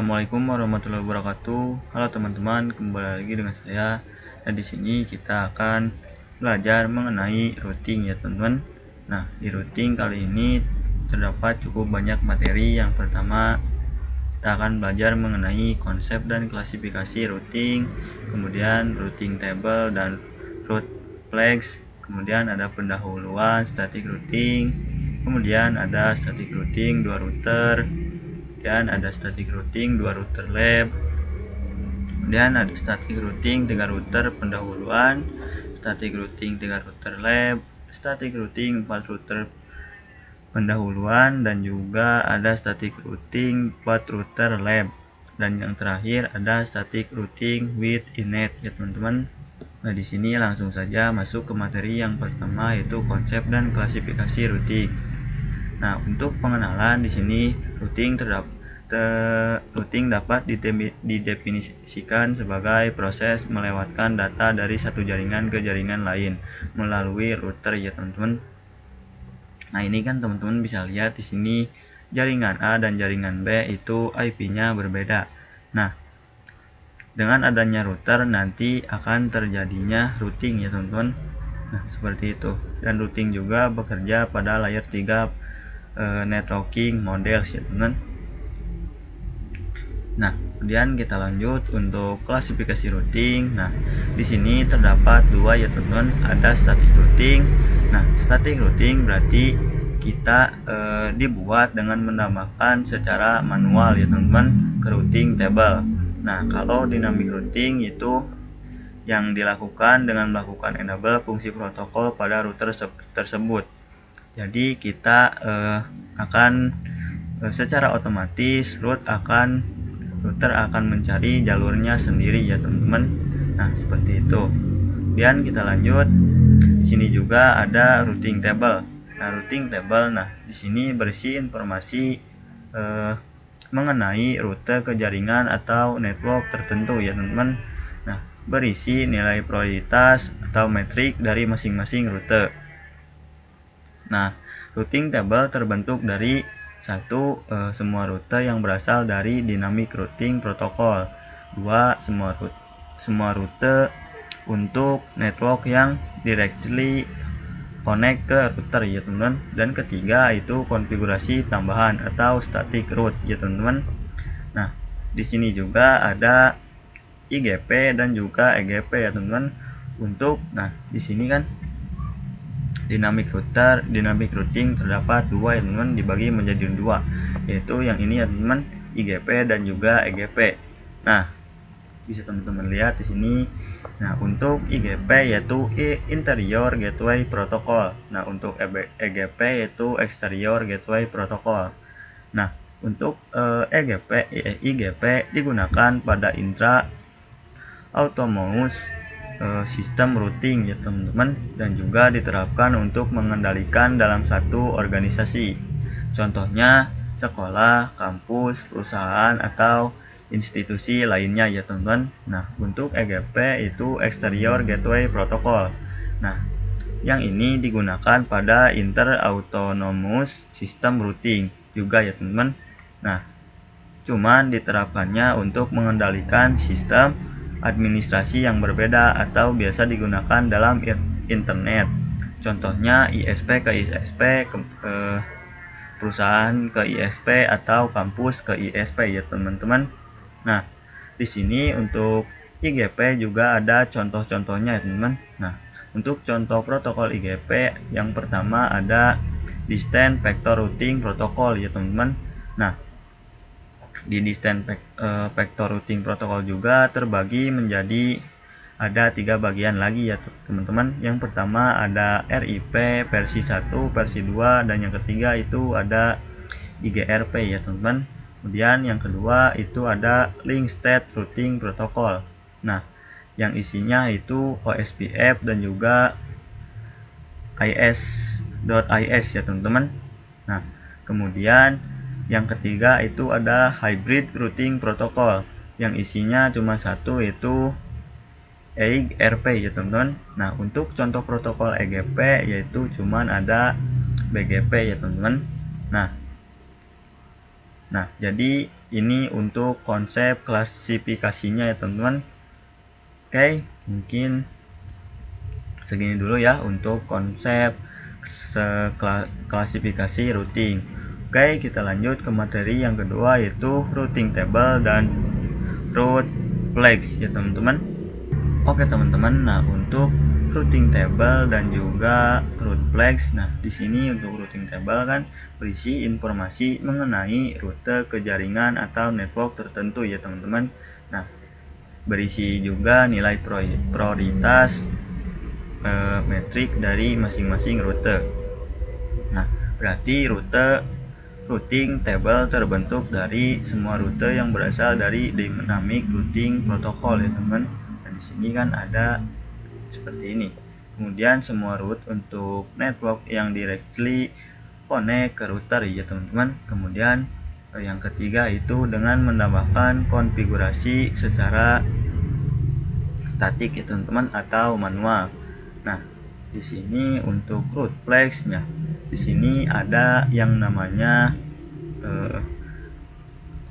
Assalamualaikum warahmatullahi wabarakatuh. Halo teman-teman, kembali lagi dengan saya. Nah, di sini kita akan belajar mengenai routing ya teman-teman. Nah, di routing kali ini terdapat cukup banyak materi. Yang pertama, kita akan belajar mengenai konsep dan klasifikasi routing, kemudian routing table dan route flags, kemudian ada pendahuluan, static routing, kemudian ada static routing 2 router, kemudian ada static routing 2 router lab, kemudian ada static routing 3 router pendahuluan, static routing 3 router lab, static routing 4 router pendahuluan, dan juga ada static routing 4 router lab, dan yang terakhir ada static routing with init ya teman-teman. Nah, di sini langsung saja masuk ke materi yang pertama, yaitu konsep dan klasifikasi routing. Nah, untuk pengenalan di sini routing dapat didefinisikan sebagai proses melewatkan data dari satu jaringan ke jaringan lain melalui router ya teman-teman. Nah, ini kan teman-teman bisa lihat di sini jaringan A dan jaringan B itu IP-nya berbeda. Nah, dengan adanya router nanti akan terjadinya routing ya teman-teman. Nah, seperti itu. Dan routing juga bekerja pada layer 3 networking models ya teman. Nah, kemudian kita lanjut untuk klasifikasi routing. Nah, di sini terdapat dua ya teman-teman, ada static routing. Nah, static routing berarti kita dibuat dengan menambahkan secara manual ya teman-teman ke routing table. Nah, kalau dynamic routing itu yang dilakukan dengan melakukan enable fungsi protokol pada router tersebut. Jadi kita akan secara otomatis router akan mencari jalurnya sendiri ya teman-teman. Nah, seperti itu. Kemudian kita lanjut. Di sini juga ada routing table. Nah, routing table, di sini berisi informasi mengenai rute ke jaringan atau network tertentu ya teman-teman. Nah, berisi nilai prioritas atau metrik dari masing-masing rute. Nah, routing table terbentuk dari satu, semua rute yang berasal dari dynamic routing protokol. Dua, semua rute untuk network yang directly connect ke router ya teman-teman. Dan ketiga itu konfigurasi tambahan atau static route ya teman-teman. Nah, di sini juga ada IGP dan juga EGP ya teman-teman. Di sini kan dynamic routing terdapat dua ya teman-teman, dibagi menjadi dua, yaitu yang ini ya teman-teman, IGP dan juga EGP. Nah, bisa teman-teman lihat di sini. Nah, untuk IGP yaitu Interior Gateway Protocol. Nah, untuk EGP yaitu Exterior Gateway Protocol. Nah, untuk IGP digunakan pada intra autonomous sistem routing ya teman-teman, dan juga diterapkan untuk mengendalikan dalam satu organisasi. Contohnya sekolah, kampus, perusahaan, atau institusi lainnya ya teman-teman. Nah, untuk EGP itu Exterior Gateway Protocol. Nah, yang ini digunakan pada inter-autonomous system routing juga ya teman-teman. Nah, cuman diterapkannya untuk mengendalikan sistem administrasi yang berbeda atau biasa digunakan dalam internet. Contohnya ISP ke ISP, perusahaan ke ISP, atau kampus ke ISP ya teman-teman. Nah, di sini untuk IGP juga ada contoh-contohnya ya teman-teman. Nah, untuk contoh protokol IGP yang pertama ada Distant Vector Routing Protocol ya teman-teman. Nah, di Distant Vector Routing Protocol juga terbagi menjadi ada 3 bagian lagi ya teman-teman. Yang pertama ada RIP versi 1, versi 2, dan yang ketiga itu ada IGRP ya teman-teman. Kemudian yang kedua itu ada Link State Routing Protocol. Nah, yang isinya itu OSPF dan juga IS.IS ya teman-teman. Nah, kemudian yang ketiga itu ada Hybrid Routing Protocol, yang isinya cuma satu, yaitu EGRP ya teman-teman. Nah, untuk contoh protokol EGP yaitu cuman ada BGP ya teman-teman. Nah, Nah, jadi ini untuk konsep klasifikasinya ya teman-teman. Oke, mungkin segini dulu ya untuk konsep klasifikasi routing. Oke, kita lanjut ke materi yang kedua, yaitu routing table dan route flags ya teman-teman. Oke teman-teman, nah untuk routing table dan juga route flags, nah di sini untuk routing table kan berisi informasi mengenai rute ke jaringan atau network tertentu ya teman-teman. Nah, berisi juga nilai prioritas metrik dari masing-masing rute. Nah, berarti routing table terbentuk dari semua rute yang berasal dari dynamic routing protocol ya teman. Dan di sini kan ada seperti ini. Kemudian semua route untuk network yang directly connect ke router ya teman-teman. Kemudian yang ketiga itu dengan menambahkan konfigurasi secara statik ya teman-teman atau manual. Nah, di sini untuk route flags-nya, di sini ada yang namanya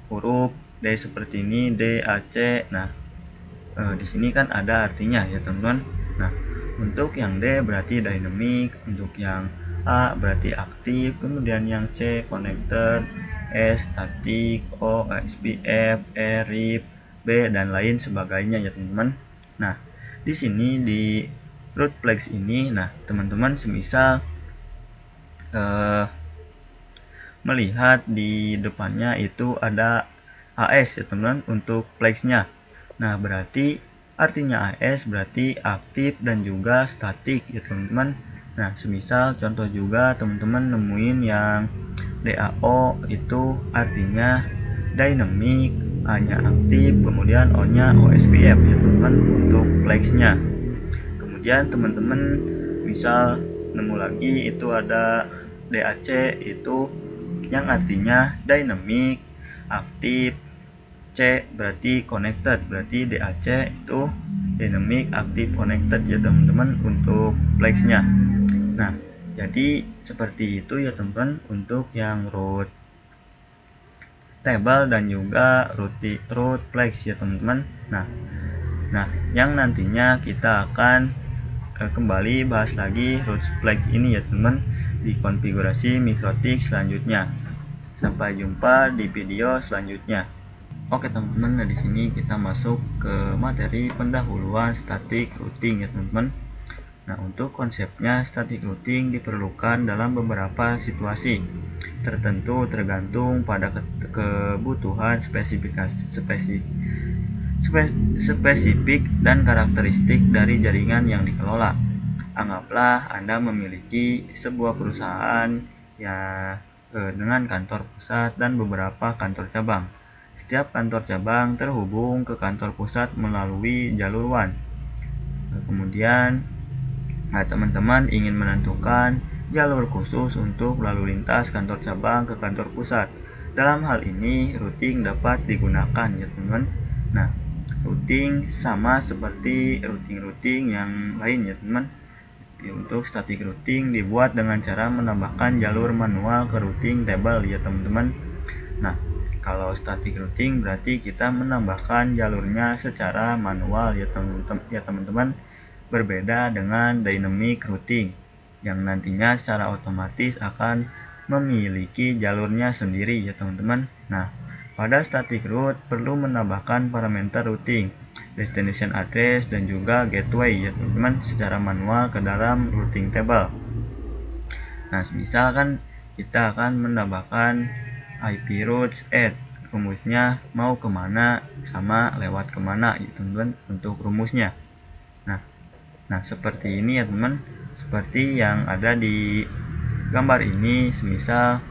huruf D seperti ini, D, A, C. Nah, di sini kan ada artinya ya teman-teman. Nah, untuk yang D berarti dynamic, untuk yang A berarti aktif, kemudian yang C connected, S static, O SPF, E RIP, B dan lain sebagainya ya teman-teman. Nah, di sini di route flags ini, nah teman-teman semisal melihat di depannya itu ada AS ya teman-teman untuk flagsnya. Nah, berarti artinya AS berarti aktif dan juga statik ya teman-teman. Nah, semisal contoh juga teman-teman nemuin yang DAO itu artinya dynamic, A-nya aktif, kemudian O-nya OSPF ya teman-teman untuk flagsnya. Kemudian teman-teman misal nemu lagi itu ada DAC itu yang artinya dynamic, aktif, C berarti connected, berarti DAC itu dynamic, active, connected ya teman-teman untuk flagsnya. Nah, jadi seperti itu ya teman-teman untuk yang route table dan juga route flags ya teman-teman. Nah, yang nantinya kita akan kembali bahas lagi route flags ini ya teman-teman di konfigurasi MikroTik selanjutnya. Sampai jumpa di video selanjutnya. Oke teman-teman, nah di sini kita masuk ke materi pendahuluan static routing ya teman-teman. Nah, untuk konsepnya static routing diperlukan dalam beberapa situasi tertentu tergantung pada kebutuhan spesifik dan karakteristik dari jaringan yang dikelola. Anggaplah Anda memiliki sebuah perusahaan yang dengan kantor pusat dan beberapa kantor cabang. Setiap kantor cabang terhubung ke kantor pusat melalui jalur WAN. Kemudian teman-teman ingin menentukan jalur khusus untuk lalu lintas kantor cabang ke kantor pusat. Dalam hal ini, routing dapat digunakan ya teman-teman. Nah, routing sama seperti routing yang lain ya teman-teman. Untuk static routing dibuat dengan cara menambahkan jalur manual ke routing table ya teman-teman. Nah, kalau static routing berarti kita menambahkan jalurnya secara manual ya teman-teman. Berbeda dengan dynamic routing yang nantinya secara otomatis akan memiliki jalurnya sendiri ya teman-teman. Nah, pada static route perlu menambahkan parameter routing, destination address dan juga gateway ya teman-teman secara manual ke dalam routing table. Nah, misalkan kita akan menambahkan IP routes add, rumusnya mau kemana sama lewat kemana ya teman-teman untuk rumusnya. Nah, seperti ini ya teman, seperti yang ada di gambar ini. Semisal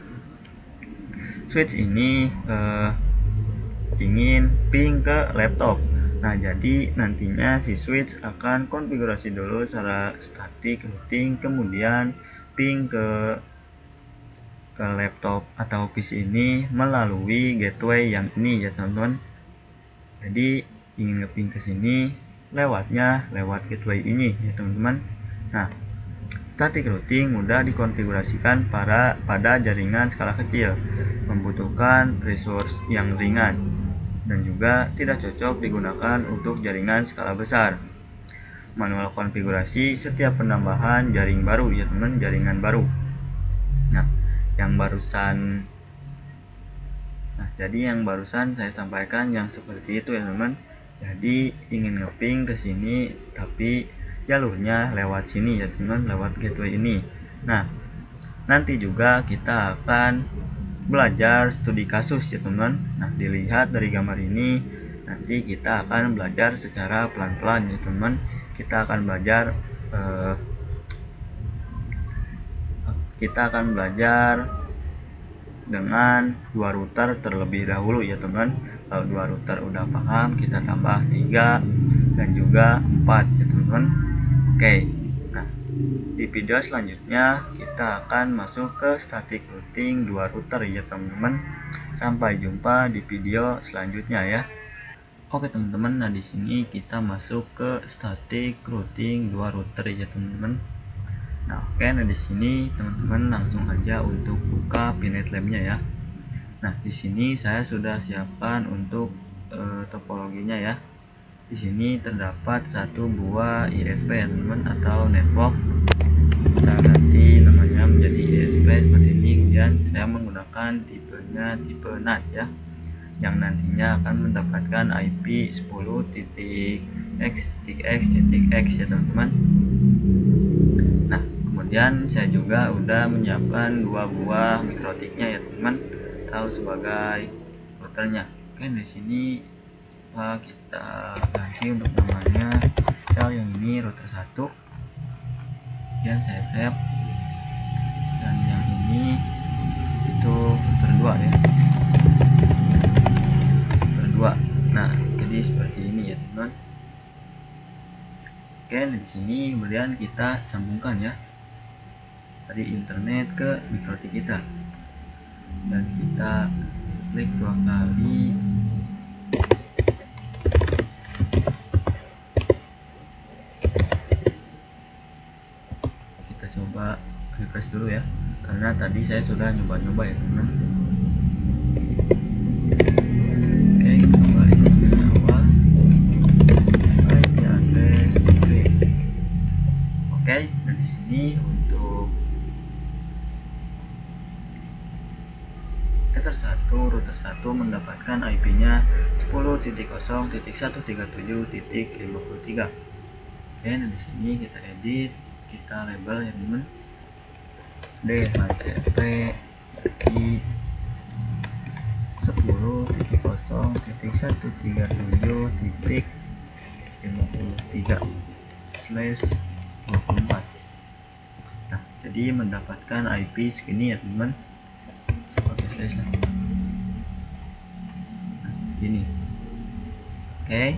switch ini ingin ping ke laptop. Nah, jadi nantinya si switch akan konfigurasi dulu secara static routing, kemudian ping ke laptop atau PC ini melalui gateway yang ini ya teman-teman. Jadi ingin ngeping ke sini lewat gateway ini ya teman-teman. Nah, Static routing mudah dikonfigurasikan pada jaringan skala kecil, membutuhkan resource yang ringan, dan juga tidak cocok digunakan untuk jaringan skala besar. Manual konfigurasi setiap penambahan jaring baru ya teman, jaringan baru. Nah, jadi yang barusan saya sampaikan yang seperti itu ya teman. Jadi ingin ngeping ke sini tapi jalurnya lewat sini ya teman, lewat gateway ini. Nah, nanti juga kita akan belajar studi kasus ya teman. Nah, dilihat dari gambar ini, nanti kita akan belajar secara pelan-pelan ya teman. Kita akan belajar dengan 2 router terlebih dahulu ya teman. Kalau 2 router udah paham, kita tambah 3 dan juga 4 ya teman. Oke. Nah, di video selanjutnya kita akan masuk ke static routing 2 router ya teman-teman. Sampai jumpa di video selanjutnya ya. Oke teman-teman, nah di sini kita masuk ke static routing 2 router ya teman-teman. Nah, oke, nah di sini teman-teman langsung aja untuk buka Pinet Lab-nya ya. Nah, di sini saya sudah siapkan untuk topologinya ya. Di sini terdapat satu buah ISP ya teman-teman, atau network. Kita ganti namanya menjadi ISP seperti ini. Kemudian saya menggunakan tipenya tipe NAT ya, yang nantinya akan mendapatkan IP 10.x.x.x ya teman-teman. Nah, kemudian saya juga udah menyiapkan 2 buah mikrotiknya ya teman-teman, atau sebagai routernya. Oke, di sini kita ganti untuk namanya. Misal yang ini router 1, kemudian saya save, dan yang ini itu router 2 ya, router 2. Nah, jadi seperti ini ya teman. Oke, di sini kemudian kita sambungkan ya dari internet ke mikrotik kita, dan kita klik 2 kali. Kita coba refresh dulu ya, karena tadi saya sudah nyoba-nyoba ya teman. Oke, kita kembali ke awal. IP address string. Oke, dan di sini untuk router 1 mendapatkan IP-nya 10.0.137.53. Oke, dan di sini kita edit, kita label ya teman, DHCP jadi 10.0.137.53/24. Nah, jadi mendapatkan IP segini ya teman, pakai slash lah. Nah, segini. Oke,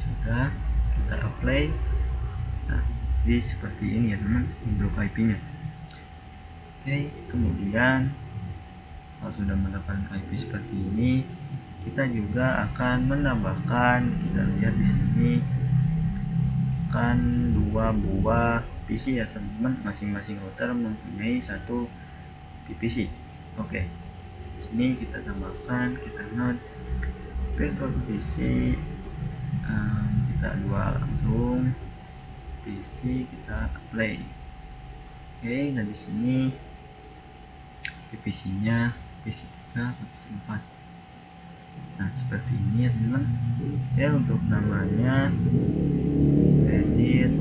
sudah, kita apply. Nah, jadi seperti ini ya teman untuk IP-nya. Oke, kemudian kalau sudah mendapatkan IP seperti ini, kita juga akan menambahkan, kita lihat di sini akan 2 buah PC ya teman-teman. Masing-masing router mempunyai 1 PPC. Oke, di sini kita tambahkan, kita note virtual PC, kita 2 langsung PC, kita apply. Oke, nah di sini PPC-nya PPC 3, PPC 4. Nah, seperti ini ya teman. Ya, untuk namanya edit,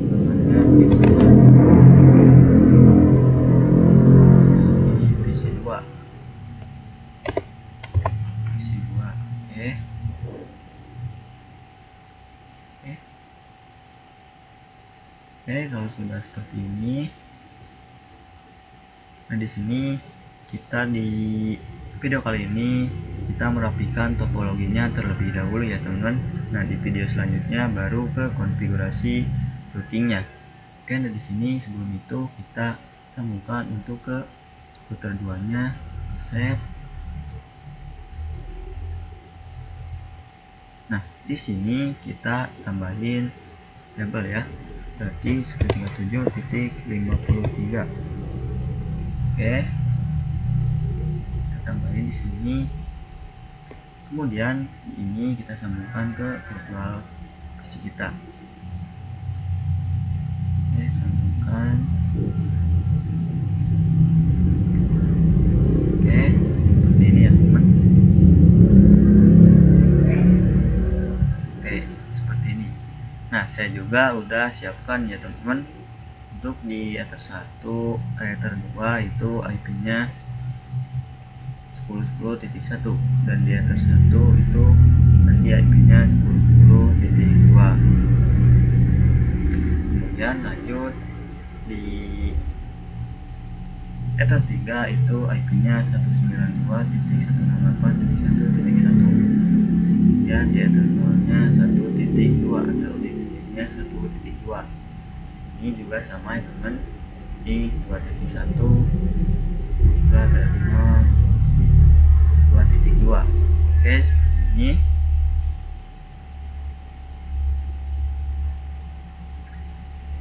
namanya PC 1, PC 2, PC 2. Oke. Oke, kalau sudah seperti ini, nah di sini kita di video kali ini kita merapikan topologinya terlebih dahulu ya teman-teman. Nah, di video selanjutnya baru ke konfigurasi routingnya. Oke, nah di sini sebelum itu kita sambungkan untuk ke router 2-nya, save. Nah, di sini kita tambahin label ya. berarti 137.53. Oke, kita tambahin di sini. Kemudian ini kita sambungkan ke virtual PC kita. Oke, sambungkan. Oke, seperti ini ya teman. Oke, seperti ini. Nah, saya juga udah siapkan ya teman-teman, untuk di Ether 1, Ether 2 itu IP-nya 10.10.1, dan di Ether 1 itu nanti IP-nya 10.10.2. Kemudian lanjut di Ether 3 itu IP-nya 192.168.1.1. Kemudian di Ether 0-nya 1.2 atau di nya 1.2. Ini juga sama ya teman, di 2.1 juga dari 0 2.2. Oke, seperti ini.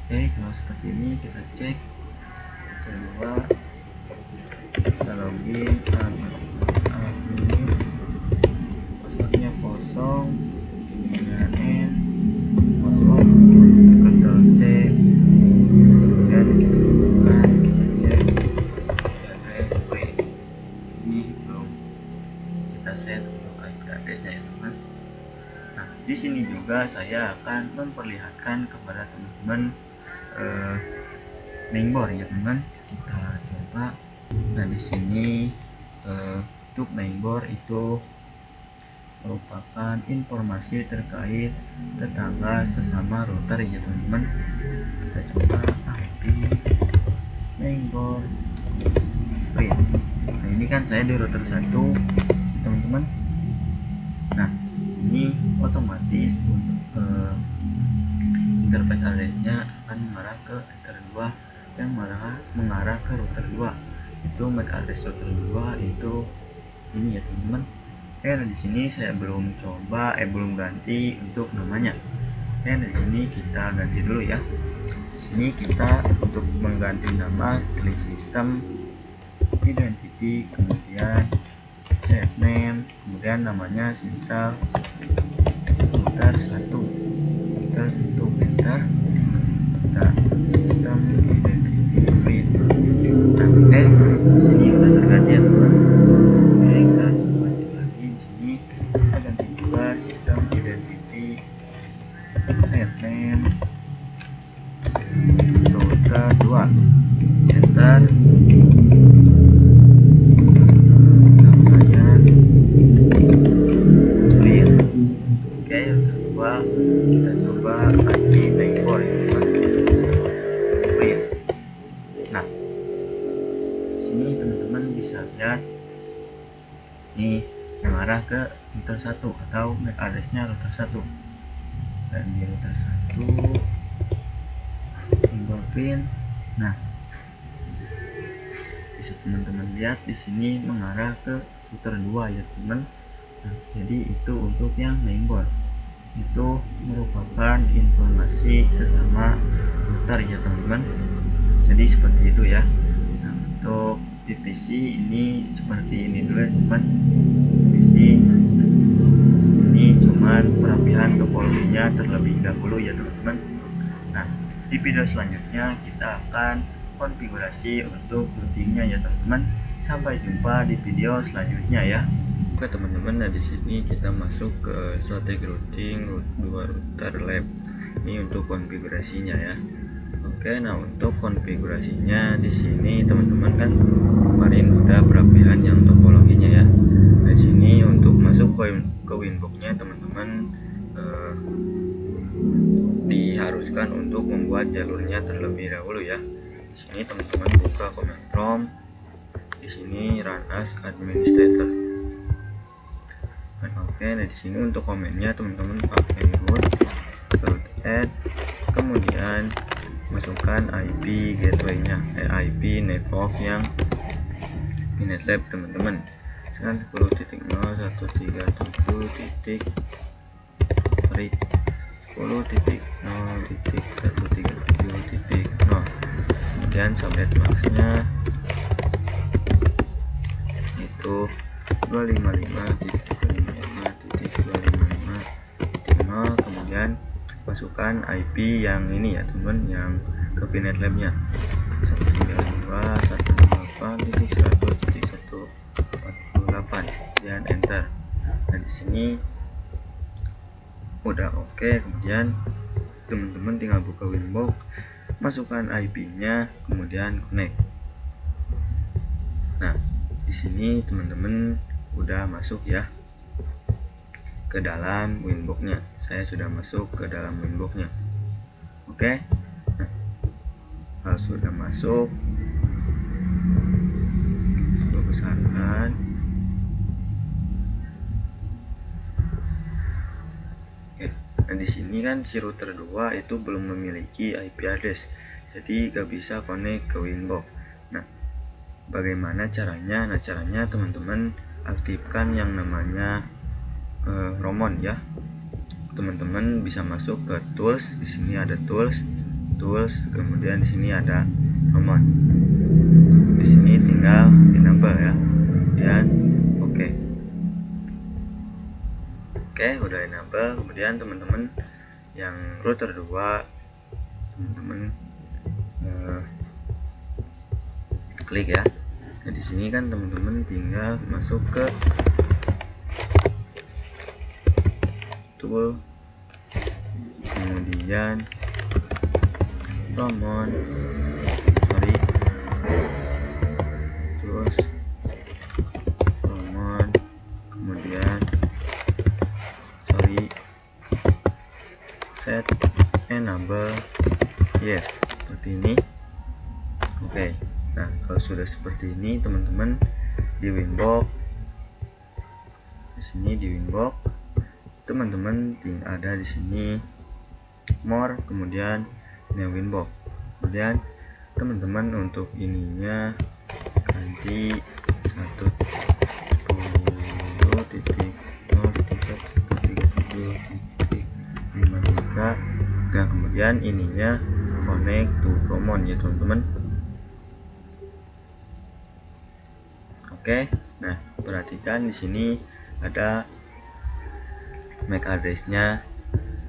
Oke, kalau seperti ini kita cek kedua, kita login, admin, passwordnya kosong, kemudian N, password, Ctrl C, kemudian kita bukan, kita cek address free. Ini belum kita set untuk IP addressnya ya teman. Nah, di sini juga saya akan memperlihatkan kepada teman-teman mainboard ya teman. Kita coba. Nah, di sini untuk mainboard itu merupakan informasi terkait tetangga sesama router ya teman-teman. Kita coba IP mainboard print. Nah, ini kan saya di router 1 teman-teman. Nah, ini otomatis interface address-nya akan mengarah ke Ether 2 yang mengarah ke router 2. Itu MAC address router 2 itu ini ya teman-teman. Oke, nah di sini saya belum ganti untuk namanya. Oke, nah di sini kita ganti dulu ya. Di sini kita untuk mengganti nama klik sistem, identity, kemudian set name, kemudian namanya misal router 1, enter, kita sistem identity free. Nah, oke, di sini udah terganti ya teman. Oke, kita coba cek lagi. Di sini kita ganti juga sistem identity set name router 2, enter. Kita coba IP mainboard ya teman. Nah, sini teman-teman bisa lihat ini mengarah ke router 1 atau MAC address-nya router 1. Dan di router 1 mainboard print. Nah, bisa teman-teman lihat di sini mengarah ke router 2 ya teman. Nah, jadi itu untuk yang mainboard. Itu merupakan informasi sesama router ya teman-teman. Jadi seperti itu ya. Nah, untuk PVC ini seperti ini dulu ya teman. PVC ini cuman perapihan topologinya terlebih dahulu ya teman-teman. Nah, di video selanjutnya kita akan konfigurasi untuk routingnya ya teman-teman. Sampai jumpa di video selanjutnya ya. Oke teman-teman, nah di sini kita masuk ke strategi routing 2 router lab. Ini untuk konfigurasinya ya. Oke, nah untuk konfigurasinya di sini teman-teman kan kemarin udah perapihan yang topologinya ya. Nah, di sini untuk masuk ke winbox-nya teman-teman diharuskan untuk membuat jalurnya terlebih dahulu ya. Di sini teman-teman buka command prompt. Di sini run as administrator. Oke, nah di sini untuk komennya teman-teman pakai root add, kemudian masukkan IP gateway-nya, IP network yang Minet Lab teman-teman. Sekarang 10.0.137. 10.0.137.0, kemudian subnet masknya itu 255.255.255.0, kemudian masukkan IP yang ini ya teman, yang ke VNet Lab-nya 192.168.100.148 dan enter. Nah di sini udah oke. Kemudian teman-teman tinggal buka Winbox, masukkan IP-nya, kemudian connect. Nah di sini teman-teman udah masuk ya ke dalam Winbox-nya. Saya sudah masuk ke dalam Winbox-nya. Oke. Nah, kalau sudah masuk, coba besarkan. Nah di sini kan si router 2 itu belum memiliki IP address, jadi gak bisa connect ke Winbox. Nah bagaimana caranya? Nah caranya teman-teman aktifkan yang namanya Roamon ya. Teman-teman bisa masuk ke tools, di sini ada tools, kemudian di sini ada Roamon. Di sini tinggal enable ya, dan oke. Oke, udah enable. Kemudian teman-teman yang router 2, teman-teman klik ya. Nah di sini kan teman-teman tinggal masuk ke tool, kemudian Roamon, tools, Roamon, kemudian set enable yes, seperti ini. Oke. Nah kalau sudah seperti ini teman-teman, di Winbox, di sini di Winbox teman-teman tinggal ada di sini more, kemudian new Winbox. Kemudian teman-teman untuk ininya ganti 1.10.0.1.37.53. Nah kemudian ininya connect to Roamon ya teman-teman. Oke. Nah perhatikan di sini ada MAC address-nya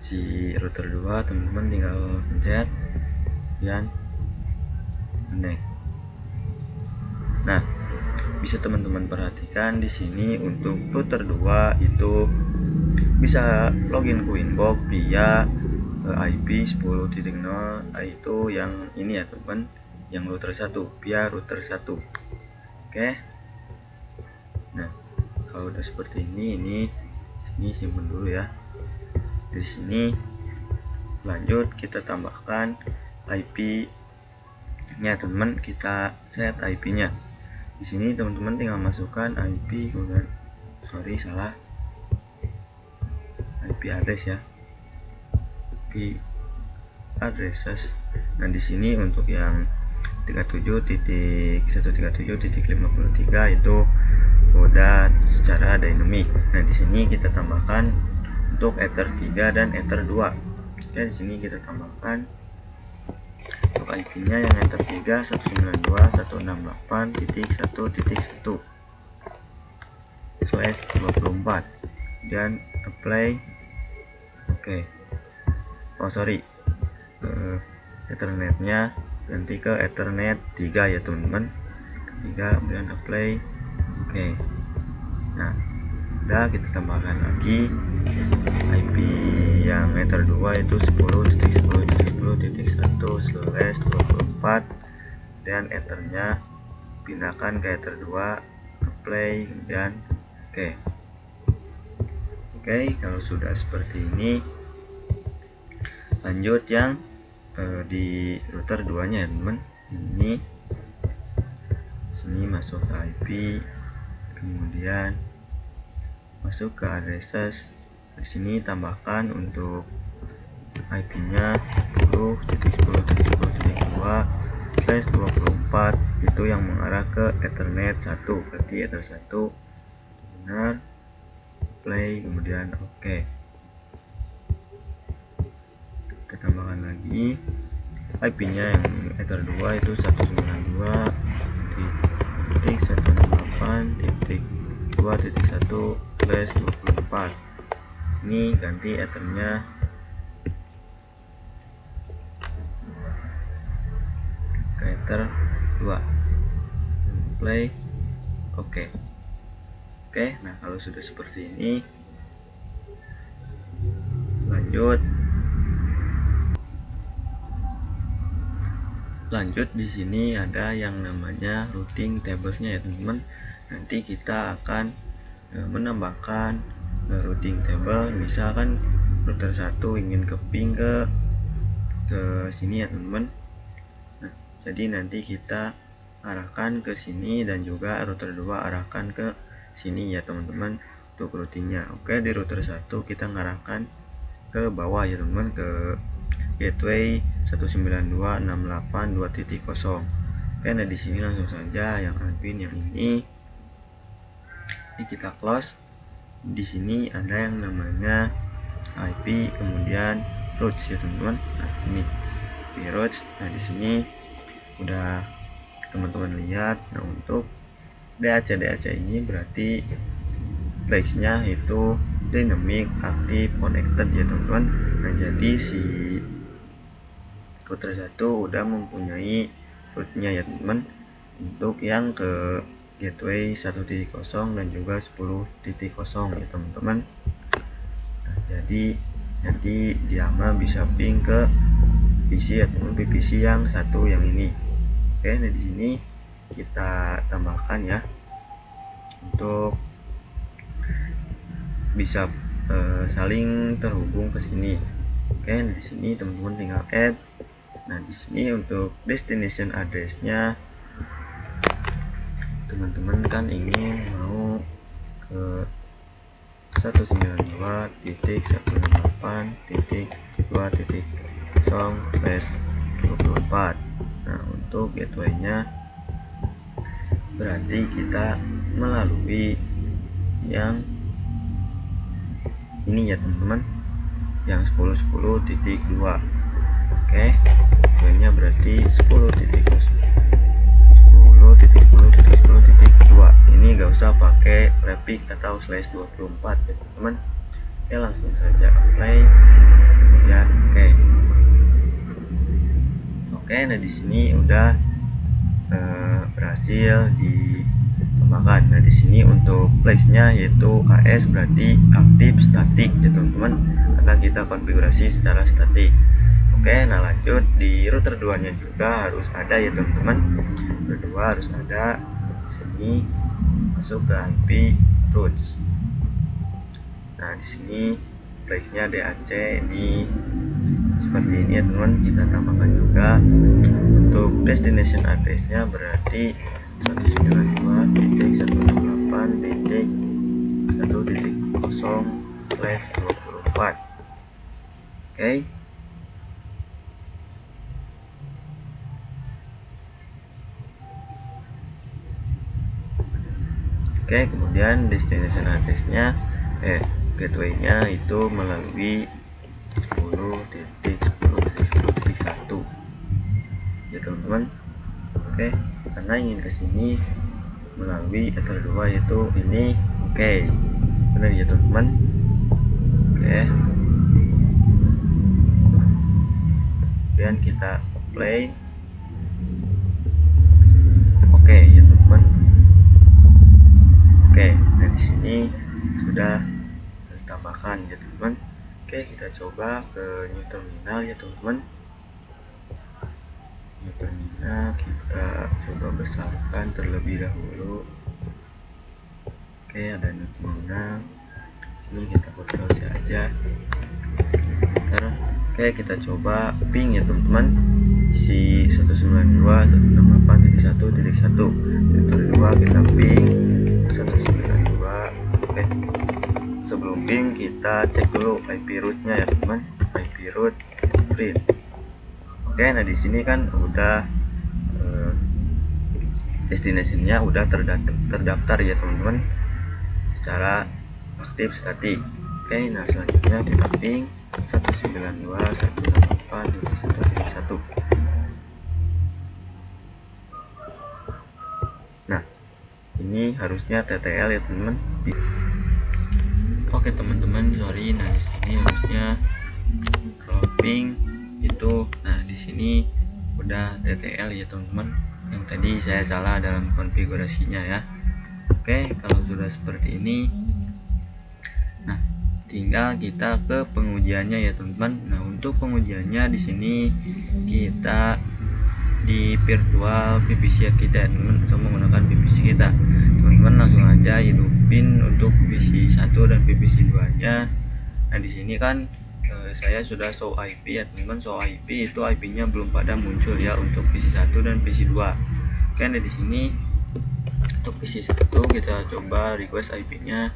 si router 2, teman-teman tinggal pencet dan connect. Nah bisa teman-teman perhatikan di sini untuk router 2 itu bisa login ke Winbox via IP 10.0 itu yang ini ya teman, yang router 1, via router 1. Oke. Nah kalau udah seperti ini simpan dulu ya. Di sini lanjut kita tambahkan IP nya teman, kita set IP nya. Di sini teman-teman tinggal masukkan IP, kemudian salah IP address ya, IP addresses. Nah di sini untuk yang 37.137.53 itu udah secara dynamic. Nah di sini kita tambahkan untuk Ether 3 dan Ether 2. Oke, di sini kita tambahkan untuk IP-nya yang Ether 3 192.168.1.1/24 dan apply. Oke. Ethernetnya ganti ke Ethernet 3 ya teman-teman. Ketiga, kemudian apply. Oke. Nah udah, kita tambahkan lagi IP yang Ether 2 itu 10.10.10.1/24 dan Ethernya pindahkan ke Ether 2, apply, kemudian oke. Kalau sudah seperti ini lanjut yang di router 2 nya ya teman. Ini sini masuk ke IP, kemudian masuk ke addresses. Di sini tambahkan untuk IP-nya 10.10.10.2/24 itu yang mengarah ke Ethernet 1, berarti Ether 1 benar, play, kemudian oke. kita tambahkan lagi IP nya yang ether 2 itu 192.168.2.1/24. Ini ganti ethernya ke ether 2, play. Oke, nah kalau sudah seperti ini, lanjut di sini ada yang namanya routing tablesnya ya teman-teman. Nanti kita akan menambahkan routing table. Misalkan router 1 ingin ke ping ke sini ya teman-teman. Nah, jadi nanti kita arahkan ke sini dan juga router 2 arahkan ke sini ya teman-teman untuk routingnya. Oke, di router 1 kita ngarahkan ke bawah ya teman-teman, ke gateway 192.168.2.0. Oke, nah di sini langsung saja yang admin yang ini kita close. Di sini ada yang namanya IP kemudian routes ya teman-teman. Nah, ini IP routes. Nah, di sini udah teman-teman lihat. Nah, untuk DAC ini berarti place-nya itu dynamic active connected ya teman-teman. Nah, jadi si router 1 udah mempunyai route-nya ya teman-teman untuk yang ke gateway 1.0 dan juga 10.0 ya teman-teman. Nah, jadi nanti dia mah bisa ping ke PC atau PPC yang satu yang ini. Oke, nah di sini kita tambahkan ya untuk bisa saling terhubung ke sini. Oke, nah di sini teman-teman tinggal add. Nah, di sini untuk destination address-nya teman-teman kan ingin mau ke 192.168.2.0/24. Nah, untuk gateway-nya berarti kita melalui yang ini ya teman-teman, yang 10.10.2. Oke, gateway-nya berarti 10.10.10.10.2. Ini gak usah pakai prefix atau /24 ya teman-teman. Oke, langsung saja apply kemudian oke, nah di sini udah berhasil ditambahkan. Nah, di sini untuk place-nya yaitu AS berarti aktif statik ya teman-teman, karena kita konfigurasi secara statik. Oke, nah lanjut di router 2 nya juga harus ada ya teman-teman. Router 2 harus ada. Sini masuk ke IP routes. Nah, di sini place-nya DAC ini seperti ini ya teman-teman. Kita tambahkan juga untuk destination address-nya berarti 192.168.1.0/24. Oke. Oke, kemudian destination address-nya gateway-nya itu melalui 10.10.10.1 ya teman-teman. Oke, karena ingin ke sini melalui ether 2 yaitu ini. Oke, benar ya teman-teman. Oke, kemudian kita play. Oke ya teman-teman. Oke, nah di sini sudah ditambahkan ya teman-teman. Oke, kita coba ke new terminal ya teman-teman. New terminal kita coba besarkan terlebih dahulu. Oke, ada new terminal. Ini kita kontrol saja. Oke, kita coba ping ya teman-teman. Si 192.168.1.1 router 2 kita ping 192. Oke, sebelum ping kita cek dulu IP root-nya ya teman-teman. IP root print. Oke, nah di sini kan udah destination-nya udah terdaftar ya teman-teman secara aktif statik. Oke, nah selanjutnya kita ping 192.168.1.1. Nah, ini harusnya TTL ya teman-teman. Oke teman-teman, sorry. Nah, di sini harusnya kalau ping itu, nah di sini udah TTL ya teman-teman. Yang tadi saya salah dalam konfigurasinya ya. Oke, kalau sudah seperti ini, nah tinggal kita ke pengujiannya ya teman-teman. Nah, untuk pengujiannya di sini kita di virtual PVC kita ya teman-teman, atau menggunakan PVC kita. Teman-teman langsung aja hidupin untuk PVC 1 dan PVC 2 nya. Nah, di sini kan saya sudah show IP ya teman-teman. Show IP itu IP-nya belum pada muncul ya untuk PC 1 dan PC 2. Oke, nah di sini untuk PC 1 kita coba request IP-nya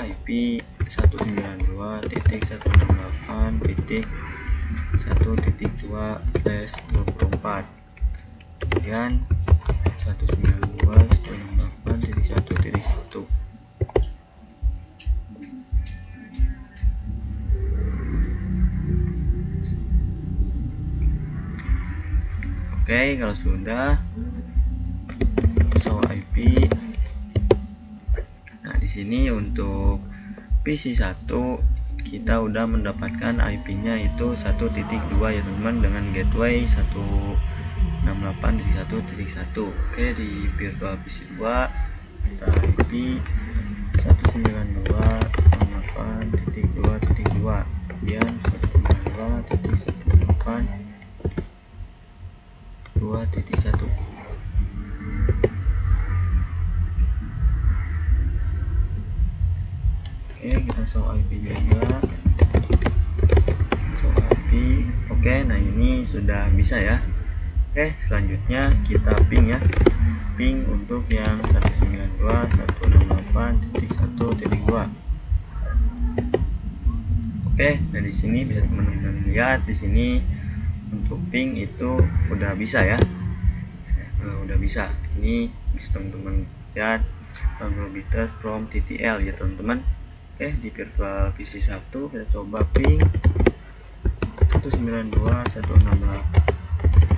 IP 192.168.1.2/24. Kemudian 192.168.1.1. Oke, kalau sudah show IP. Nah, di sini untuk PC 1 kita udah mendapatkan IP-nya itu 1.2 ya teman-teman, dengan gateway 168.1.1. Oke, di virtual PC 2 kita IP 192.168.2.2, kemudian 192.168.2.1. Oke, kita show IP juga. Show IP. Oke, nah ini sudah bisa ya. Oke, selanjutnya kita ping ya. Ping untuk yang 192.168.1.2. Oke, nah di sini bisa teman-teman lihat di sini untuk ping itu udah bisa ya. Udah bisa. Ini bisa teman-teman lihat kilometers from TTL ya teman-teman. Oke, di virtual PC 1 kita coba ping 192.168.2.2.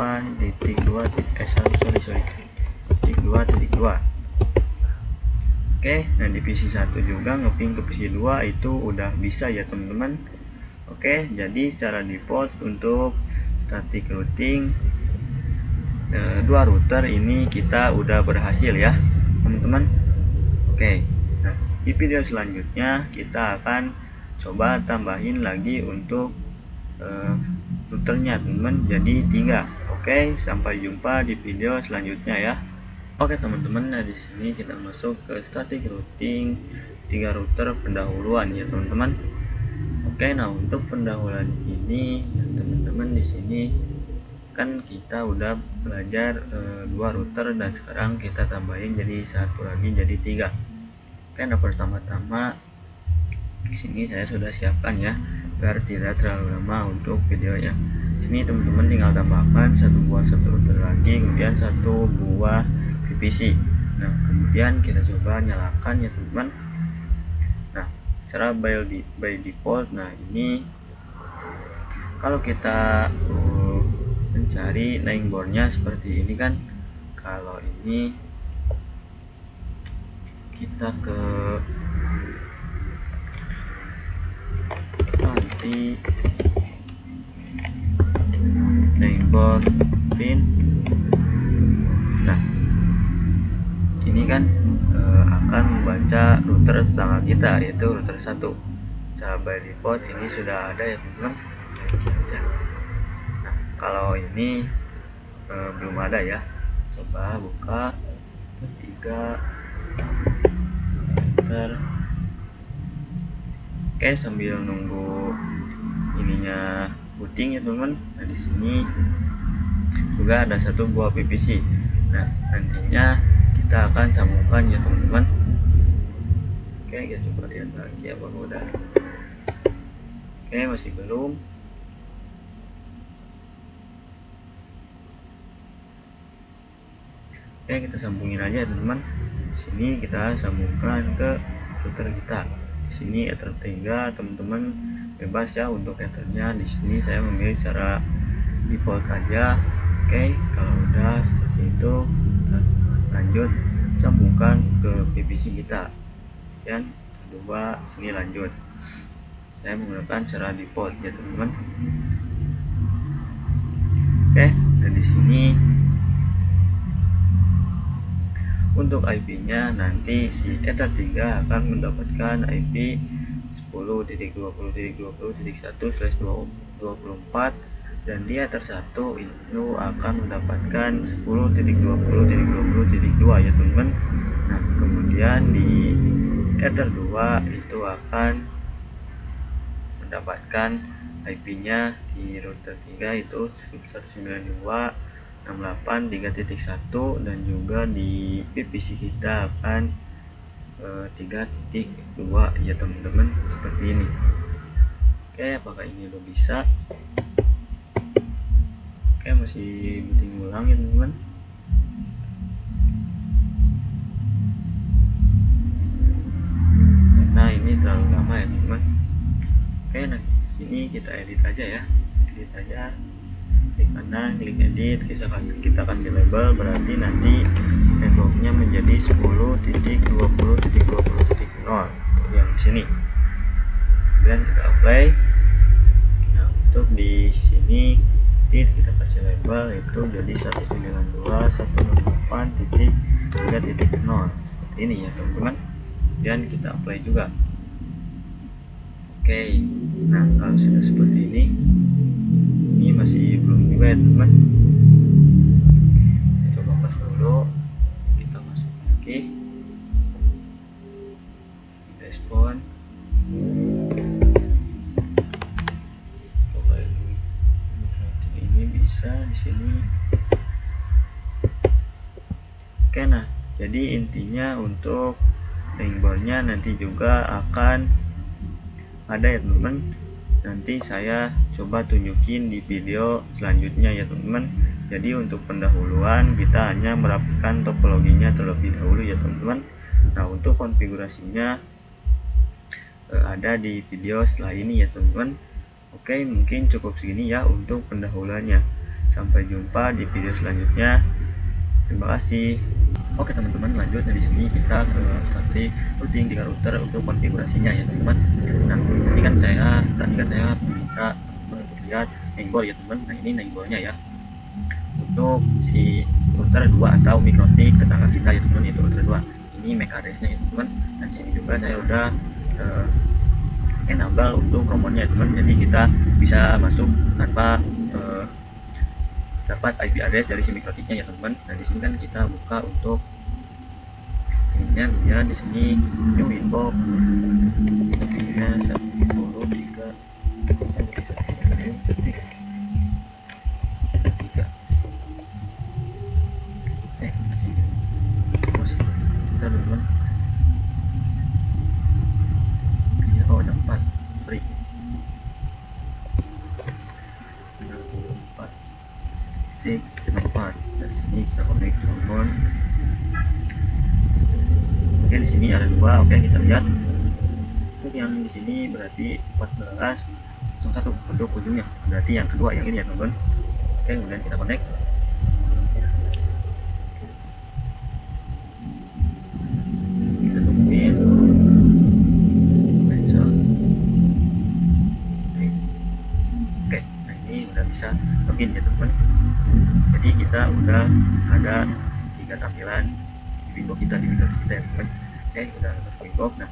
Oke, nah di PC 1 juga ngeping ke PC 2 itu udah bisa ya teman-teman. Oke, jadi secara default untuk static routing dua router ini kita udah berhasil ya teman-teman. Oke, nah di video selanjutnya kita akan coba tambahin lagi untuk routernya teman-teman, jadi 3. Oke, sampai jumpa di video selanjutnya ya. Oke teman-teman, nah di sini kita masuk ke static routing 3 router pendahuluan ya teman-teman. Oke, nah untuk pendahuluan ini teman-teman, di sini kan kita udah belajar 2 router dan sekarang kita tambahin jadi satu lagi jadi 3. Oke, nah pertama-tama di sini saya sudah siapkan ya biar tidak terlalu lama untuk videonya. Sini teman-teman tinggal tambahkan satu buah router lagi, kemudian satu buah PVC. Nah, kemudian kita coba nyalakan ya teman-teman. Nah, cara by default, nah ini kalau kita mencari mainboardnya seperti ini kan, kalau ini kita ke anti mainboard pin. Nah, ini kan akan membaca router tetangga kita, yaitu router 1. Secara by default ini sudah ada ya teman-teman. Nah, kalau ini belum ada ya, coba buka ketiga router. Oke, sambil nunggu ininya booting ya teman-teman. Nah, di sini juga ada satu buah PVC. Nah, nantinya kita akan sambungkan ya teman-teman. Oke, kita coba lihat lagi apakah udah. Oke, masih belum. Oke, kita sambungin aja teman-teman. Di sini kita sambungkan ke router kita. di sini ether 3 teman-teman bebas ya untuk ethernya. Di sini saya memilih secara default aja. Oke, kalau udah seperti itu lanjut sambungkan ke PVC kita. Dan kedua sini lanjut. Saya menggunakan secara default ya teman-teman. Oke, dan di sini untuk IP-nya nanti si ether 3 akan mendapatkan IP 10.20.20.1/24 dan di ether 1 itu akan mendapatkan 10.20.20.2 ya teman-teman. Nah, kemudian di ether 2 itu akan mendapatkan IP-nya di router 3 itu 192.168.3.1 dan juga di PVC kita akan 3.2 ya teman-teman, seperti ini. Oke, apakah ini udah bisa? Oke, masih penting ulang ya teman-teman. Karena ini terlalu lama ya teman-teman. Oke, nah sini kita edit aja ya, edit aja, klik kanan, klik edit, kita kasih label, berarti nanti networknya menjadi 10.20.20.0 yang di sini. Kemudian kita apply. Nah, untuk di sini kita kasih label itu jadi 192.168.3.0 seperti ini ya teman-teman. Dan kita apply juga. Oke, nah kalau sudah seperti ini masih belum juga ya teman. Kita coba pas dulu, kita masuk lagi, respon, coba ini bisa di sini. Oke, nah jadi intinya untuk mainboardnya nanti juga akan ada ya teman-teman. Nanti saya coba tunjukin di video selanjutnya ya teman-teman. Jadi untuk pendahuluan kita hanya merapikan topologinya terlebih dahulu ya teman-teman. Nah, untuk konfigurasinya ada di video setelah ini ya teman-teman. Oke, mungkin cukup segini ya untuk pendahuluannya. Sampai jumpa di video selanjutnya. Terima kasih. Oke teman-teman, lanjut dari sini kita ke static routing 3 router untuk konfigurasinya ya teman-teman. Nah, ini kan saya minta untuk lihat mainboard ya teman. Nah, ini mainboardnya ya. Untuk si router 2 atau mikrotik tetangga kita ya teman, itu router 2. Ini MAC address-nya ya teman. Dan sini juga saya udah enable untuk romonnya ya teman. Jadi kita bisa masuk tanpa dapat IP address dari si mikrotiknya ya teman-teman. Nah, di sini kan kita buka untuk ininya, kemudian di sini new info ininya 103 teman-teman. Oh, ada 4, sorry, 64. Dari sini kita connect telepon. Oke, di sini ada 2. Oke, kita lihat. Untuk yang di sini berarti 1401 untuk ujungnya. Berarti yang kedua yang ini ya teman-teman. Oke, kemudian kita connect. Kita tungguin. Oke, nah ini udah bisa login ya teman-teman. Jadi kita udah ada 3 tampilan di window kita ya teman-teman. Oke, udah masuk window. Nah,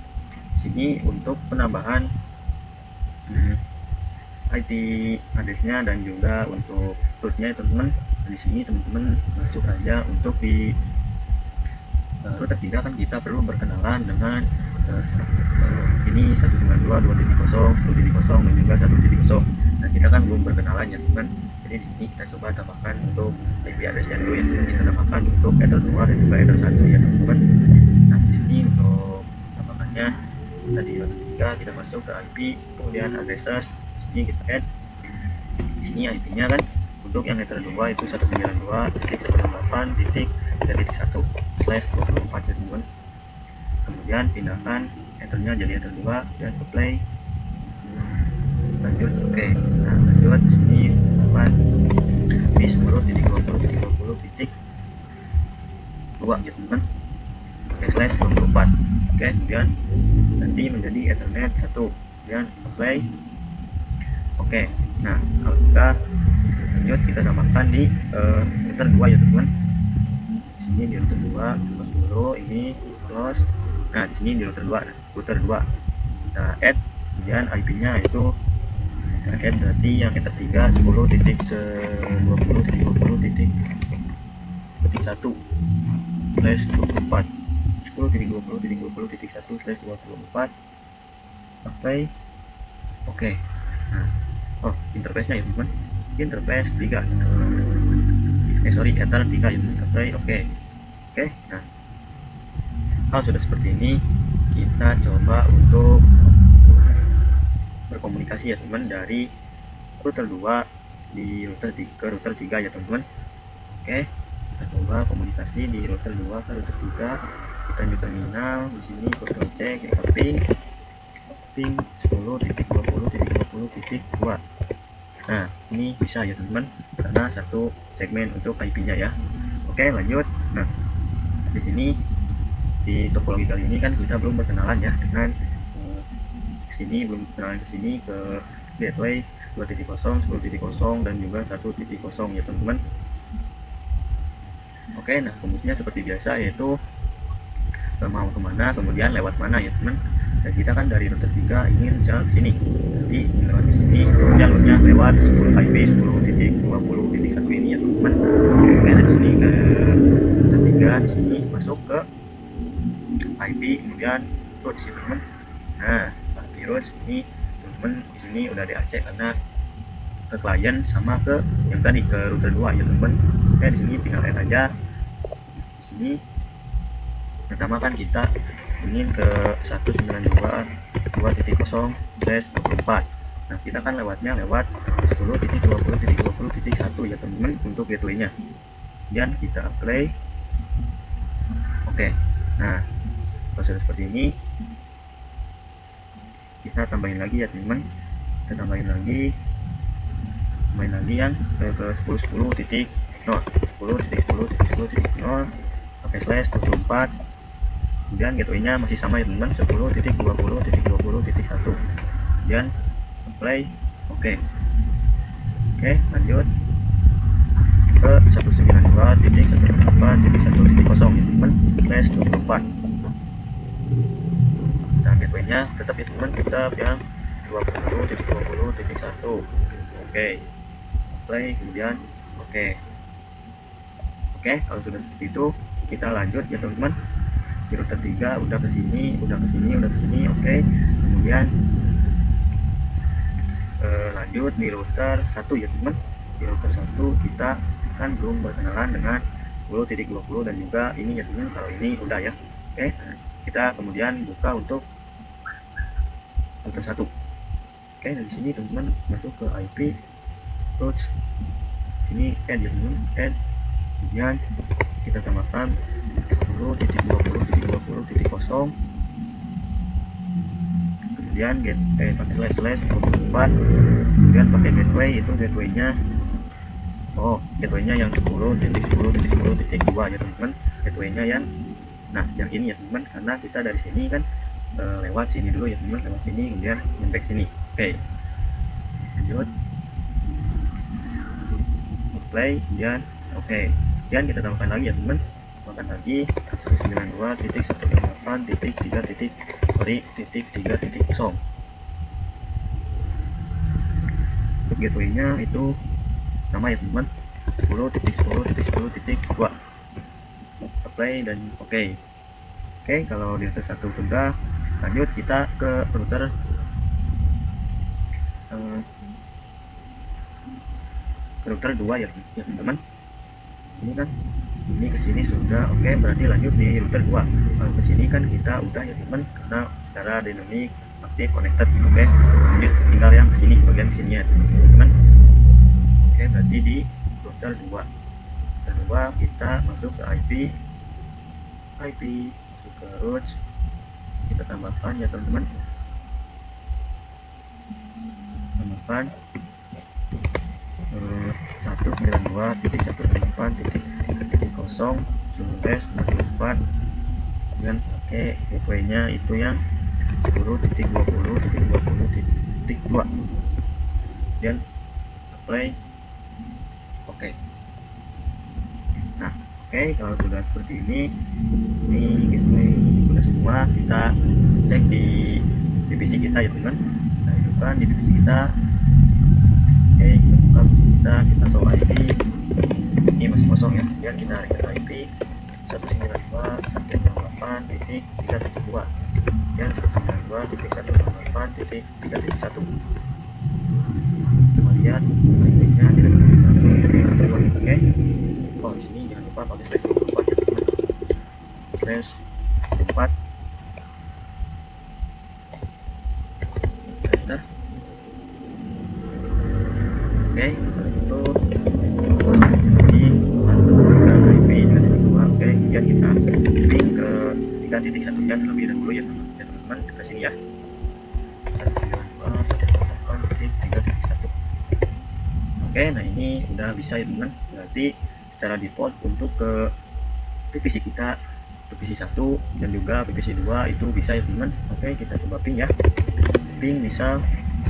di sini untuk penambahan IP address-nya dan juga untuk terusnya teman-teman. Di sini teman-teman masuk aja untuk di router 3 kan kita perlu berkenalan dengan ini 192.2.0, 10.0 dan juga 1.0. Nah, kita kan belum berkenalan ya teman. Jadi di sini kita coba tambahkan untuk IP address-nya dulu ya teman. Kita tambahkan untuk ether 2 dan juga ether 1 ya teman-teman. Nah, di sini untuk tambahkannya tadi router 3 kita masuk ke IP, kemudian addresses. Di sini kita add. Di sini IP-nya kan untuk yang ether 2 itu 192.168.3.1/24 ya teman-teman. Kemudian pindahkan ethernya jadi ether 2 dan apply, lanjut. Oke, nah lanjut sini 8 ini 10.20.20.2 ya teman-teman. Oke, slash 24. Oke, kemudian nanti menjadi ethernet 1, kemudian apply. Oke, nah kalau sudah lanjut kita tambahkan di router 2 ya teman-teman. Sini di router 2 close dulu, ini close. Nah di sini di router 2 kita add, kemudian IP-nya itu kita add berarti yang ether 3 10.20.20.1/24 10.20.20.1/24 apply. Oke, nah interface nya ya teman-teman, interface 3 ether 3 ya teman, apply. Oke, nah kalau sudah seperti ini kita coba untuk berkomunikasi ya teman dari router 2 di router 3 ke router 3 ya teman-teman. Oke, kita coba komunikasi di router 2 ke router 3. Kita di terminal di sini Ctrl C, kita ping 10.20.20.2. Nah ini bisa ya teman-teman, karena satu segmen untuk IP-nya ya. Oke, lanjut. Nah di sini di topologi kali ini kan kita belum berkenalan ya dengan sini, belum berkenalan ke sini ke gateway 2.0, 10.0 dan juga 1.0 ya teman-teman. Oke, nah rumusnya seperti biasa, yaitu mau kemana kemudian lewat mana ya teman. Dan kita kan dari router 3 ingin bisa ke sini, jadi lewat di sini jalurnya lewat 10 IP 10.20.1 ini ya teman-teman. Oke, dari sini ke router 3, di sini masuk ke IP kemudian route ya teman. Nah IP route ini teman-teman di sini udah diacak karena ke klien sama ke yang tadi ke router 2 ya teman-teman. Oke, di sini tinggal add aja. Di sini pertama kan kita ingin ke 192.2.0/24. Nah kita kan lewatnya lewat 10.20.20.1 ya teman-teman untuk gateway-nya. Dan kita apply. Oke, nah kalau sudah seperti ini kita tambahin lagi ya teman-teman. Kita tambahin lagi yang ke 10.10.0 pakai slash 24. Kemudian gateway-nya masih sama ya teman-teman, 10.20.20.1 dan apply. Oke, lanjut ke 192.168.1.0 ya teman, slash 24. Nah gateway-nya tetap ya teman, tetap yang 20.20.1. Oke, apply, kemudian oke, kalau sudah seperti itu kita lanjut ya teman-teman. Di router 3 udah ke sini. Oke, kemudian lanjut di router 1 ya teman. Di router 1 kita kan belum berkenalan dengan 10.20 dan juga ini ya teman. Kalau ini udah ya. Oke, kita kemudian buka untuk router 1. Oke, dari sini teman-teman masuk ke IP route, sini add ya teman, add, kemudian kita tambahkan 10.20.20.0, kemudian pakai slash 24, kemudian pakai gateway, itu gateway-nya gateway-nya yang 10.10.10.2 ya teman-teman, gateway-nya yang yang ini ya teman-teman, karena kita dari sini kan lewat sini dulu ya teman, lewat sini kemudian nyampe sini. Oke, lanjut play, dan dan kita tambahkan lagi ya teman, tambahkan lagi 192.168.3.0. Untuk gateway-nya itu sama ya teman, 10.10.10.2. apply dan oke, kalau di router 1 sudah, lanjut kita ke router router 2 ya teman-teman. Ini kan ini kesini sudah, oke, berarti lanjut di router 2. Kalau kesini kan kita udah ya teman, karena secara dynamic aktif connected. Oke, lanjut tinggal yang kesini, bagian kesini ya teman-teman. Oke, berarti di router 2 kita masuk ke IP masuk ke route, kita tambahkan ya teman-teman, tambahkan 192.168.0/24 dan pakai gateway-nya itu yang 10.20.20.2 dan apply. Oke. Nah, oke, kalau sudah seperti ini gateway sudah semua. Kita cek di PVC kita ya teman, kita hidupkan di PVC kita. Oke, kita buka PVC kita show IP, ini masih kosong ya, biar kita reset IP 192.168.3.2 dan 192.168.3.1. Coba lihat IP-nya tidak bisa. Oke. Oh, di sini jangan lupa pakai slash 24 ya teman. Slash 24. Enter. Oke, setelah itu di menambahkan IP 3.2. Oke, kemudian kita link ke 3.1-nya terlebih dahulu ya teman-teman, ke sini ya. 192.168.3.1. Oke, nah ini udah bisa ya teman. Berarti secara default untuk ke PVC kita, PVC 1 dan juga PVC 2 itu bisa ya teman. Oke, kita coba ping ya. Ping misal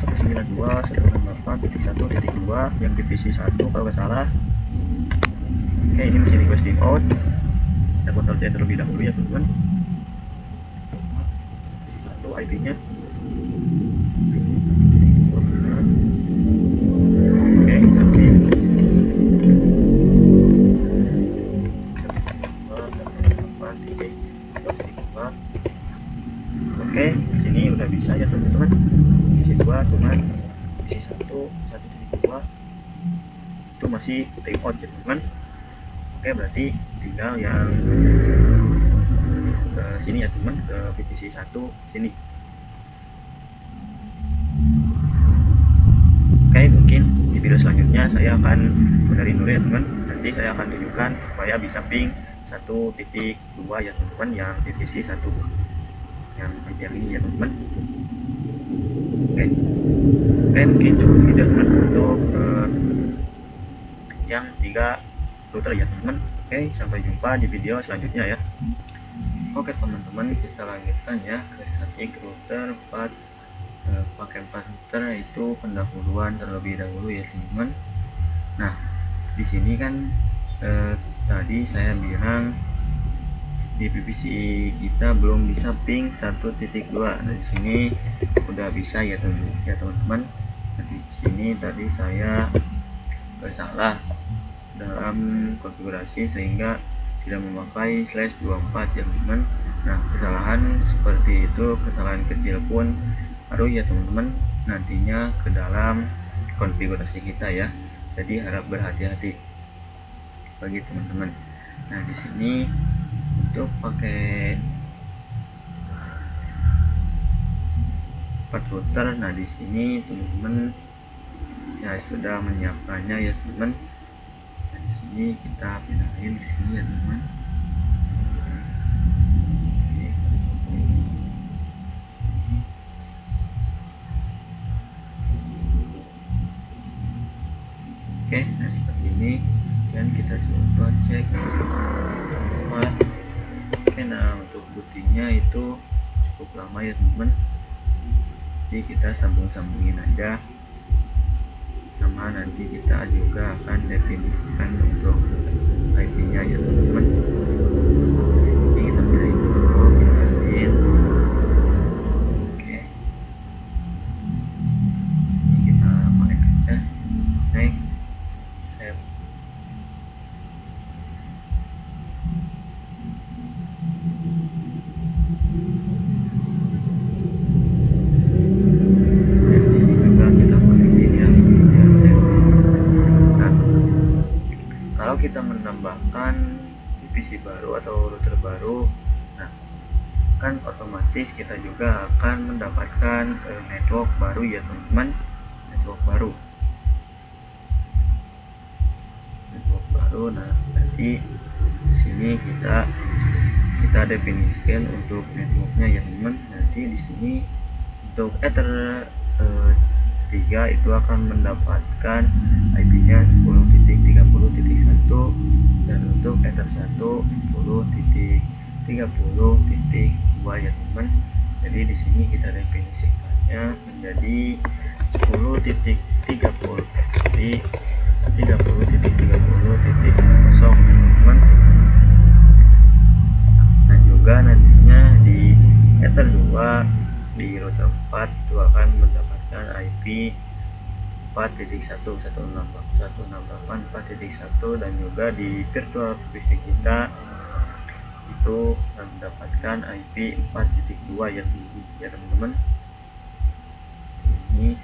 192.168.1.2 yang PVC 1 kalau nggak salah. Oke, ini masih request default. Kita Ctrl C terlebih dahulu ya teman-teman. Coba PVC 1 IP-nya. Oke, kita ping. Oke, sini udah bisa ya teman-teman. Isi 2 cuman isi 1.2 itu masih default ya teman-teman. Oke, berarti tinggal yang ke sini ya teman, ke PVC 1 sini. Oke, mungkin di video selanjutnya saya akan benerin dulu ya teman. Nanti saya akan tunjukkan supaya bisa ping 1.2 ya teman-teman, yang PVC 1 yang ini ya teman-teman. Oke, mungkin cukup segitu teman untuk yang 3 router ya teman-teman. Oke, sampai jumpa di video selanjutnya ya. Oke teman-teman, kita lanjutkan ya ke setting router 4. Pakai 4 router itu pendahuluan terlebih dahulu ya teman-teman. Nah, di sini kan tadi saya bilang di PVC kita belum bisa ping 1.2. Nah, di sini udah bisa ya teman-teman. Nah, di sini tadi saya salah dalam konfigurasi sehingga tidak memakai slash 24 ya teman-teman. Nah, kesalahan seperti itu, kesalahan kecil pun ngaruh ya teman-teman nantinya ke dalam konfigurasi kita ya. Jadi harap berhati-hati bagi teman-teman. Nah, di sini untuk pakai 4 router. Nah, di sini teman-teman saya sudah menyiapkannya ya teman. Nah, di sini kita pindahin ke sini ya teman. Oke, nah seperti ini dan kita coba cek tempat. Oke, nah untuk bootingnya itu cukup lama ya teman-teman, jadi kita sambung-sambungin aja, sama nanti kita juga akan definisikan untuk IP-nya ya teman-teman. Ini kita pilih dulu, kita pilih. Oke, sini kita connect aja. Naik, save. Kalau kita menambahkan PVC baru atau router baru, nah kan otomatis kita juga akan mendapatkan network baru ya teman-teman, network baru. Nah, jadi di sini kita kita definisikan untuk networknya ya teman. Nanti di sini untuk Ether 3 itu akan mendapatkan IP-nya 10.30.1 dan untuk Ether 1 10.30.2 ya teman. Jadi di sini kita definisikannya menjadi 10.30 sorry 30.30.0 ya teman. Dan juga nantinya di Ether 2 di router 4 itu akan mendapatkan IP 4.1.168.4.1 dan juga di virtual PC kita itu mendapatkan IP 4.2 ya teman-teman. Ini